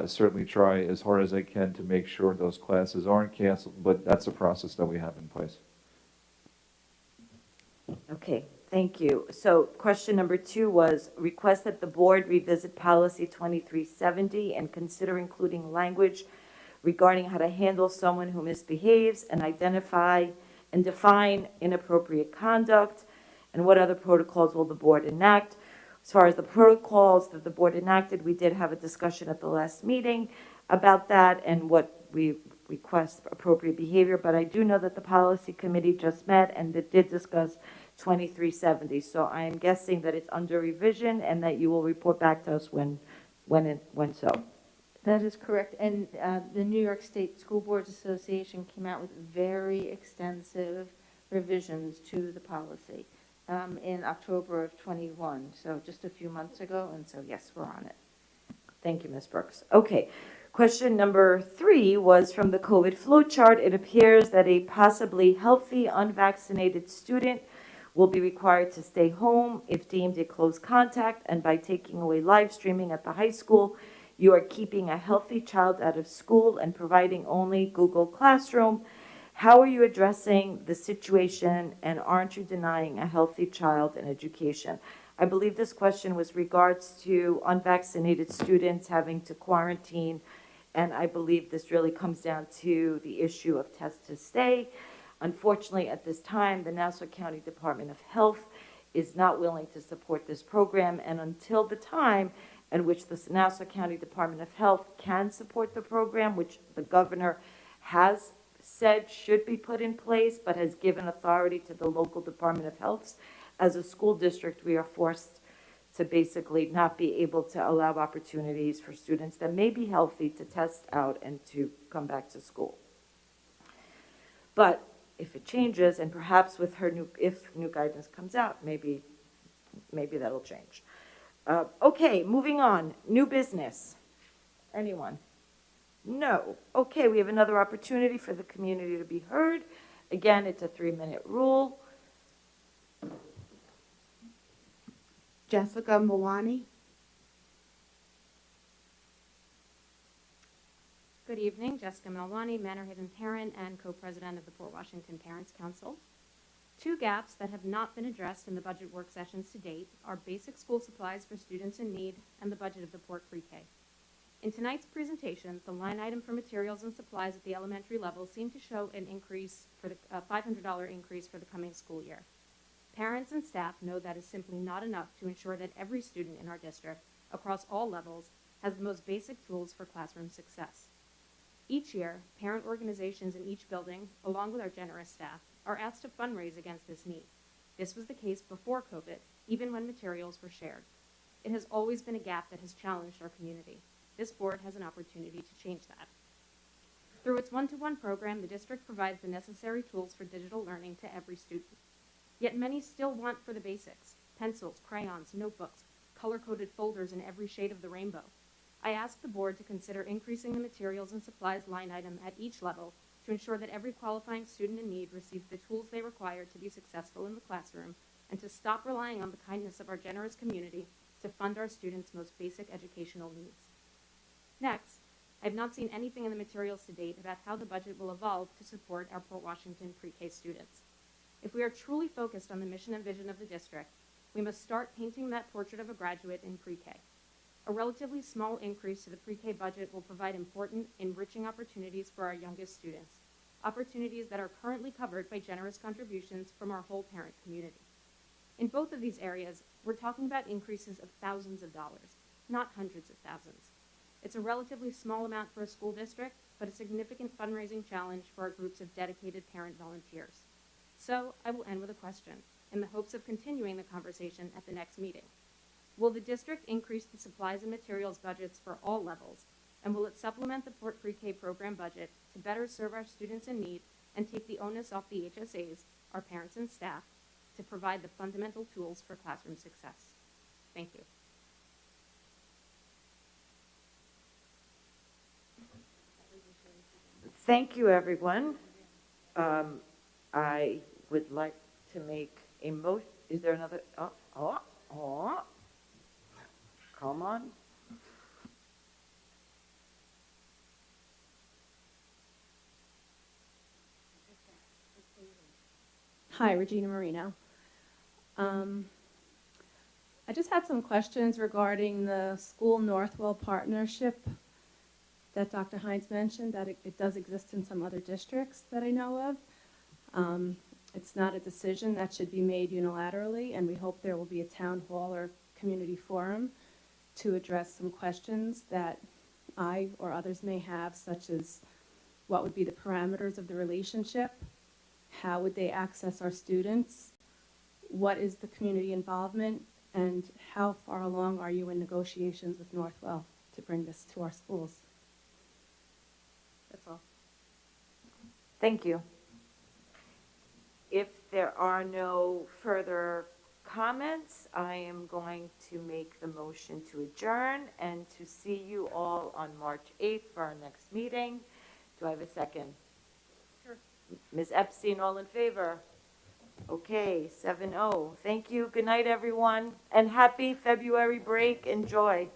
certainly try as hard as they can to make sure those classes aren't canceled, but that's a process that we have in place. Okay, thank you. So question number 2 was request that the board revisit policy 2370 and consider including language regarding how to handle someone who misbehaves and identify and define inappropriate conduct, and what other protocols will the board enact. As far as the protocols that the board enacted, we did have a discussion at the last meeting about that and what we request appropriate behavior, but I do know that the policy committee just met and it did discuss 2370. So I am guessing that it's under revision and that you will report back to us when so. That is correct. And the New York State School Boards Association came out with very extensive revisions to the policy in October of 21, so just a few months ago, and so yes, we're on it. Thank you, Ms. Brooks. Okay, question number 3 was from the COVID flow chart. It appears that a possibly healthy, unvaccinated student will be required to stay home if deemed a close contact, and by taking away live streaming at the high school, you are keeping a healthy child out of school and providing only Google Classroom. How are you addressing the situation, and aren't you denying a healthy child in education? I believe this question was regards to unvaccinated students having to quarantine, and I believe this really comes down to the issue of test to stay. Unfortunately, at this time, the Nassau County Department of Health is not willing to support this program, and until the time in which the Nassau County Department of Health can support the program, which the governor has said should be put in place, but has given authority to the local Department of Health. As a school district, we are forced to basically not be able to allow opportunities for students that may be healthy to test out and to come back to school. But if it changes, and perhaps with her if new guidance comes out, maybe that'll change. Okay, moving on. New business. Anyone? No. Okay, we have another opportunity for the community to be heard. Again, it's a 3-minute rule. Jessica Mawani. Good evening, Jessica Melwani, Manor Haven parent and co-president of the Port Washington Parents Council. 2 gaps that have not been addressed in the budget work sessions to date are basic school supplies for students in need and the budget of the Port Pre-K. In tonight's presentation, the line item for materials and supplies at the elementary level seemed to show an increase for the $500 increase for the coming school year. Parents and staff know that is simply not enough to ensure that every student in our district, across all levels, has the most basic tools for classroom success. Each year, parent organizations in each building, along with our generous staff, are asked to fundraise against this need. This was the case before COVID, even when materials were shared. It has always been a gap that has challenged our community. This board has an opportunity to change that. Through its one-to-one program, the district provides the necessary tools for digital learning to every student. Yet many still want for the basics: pencils, crayons, notebooks, color-coded folders in every shade of the rainbow. I ask the board to consider increasing the materials and supplies line item at each level to ensure that every qualifying student in need receives the tools they require to be successful in the classroom, and to stop relying on the kindness of our generous community to fund our students' most basic educational needs. Next, I have not seen anything in the materials to date about how the budget will evolve to support our Port Washington pre-K students. If we are truly focused on the mission and vision of the district, we must start painting that portrait of a graduate in pre-K. A relatively small increase to the pre-K budget will provide important, enriching opportunities for our youngest students, opportunities that are currently covered by generous contributions from our whole parent community. In both of these areas, we're talking about increases of thousands of dollars, not hundreds of thousands. It's a relatively small amount for a school district, but a significant fundraising challenge for our groups of dedicated parent volunteers. So I will end with a question, in the hopes of continuing the conversation at the next meeting. Will the district increase the supplies and materials budgets for all levels, and will it supplement the Port Pre-K program budget to better serve our students in need and take the onus off the HSAs, our parents and staff, to provide the fundamental tools for classroom success? Thank you. Thank you, everyone. I would like to make a motion. Is there another? Come on. Hi, Regina Marino. I just had some questions regarding the School Northwell partnership that Dr. Hines mentioned, that it does exist in some other districts that I know of. It's not a decision that should be made unilaterally, and we hope there will be a town hall or community forum to address some questions that I or others may have, such as what would be the parameters of the relationship, how would they access our students, what is the community involvement, and how far along are you in negotiations with Northwell to bring this to our schools? That's all. Thank you. If there are no further comments, I am going to make the motion to adjourn and to see you all on March 8th for our next meeting. Do I have a second? Sure. Ms. Epstein, all in favor? Okay, 7-0. Thank you. Good night, everyone, and happy February break. Enjoy.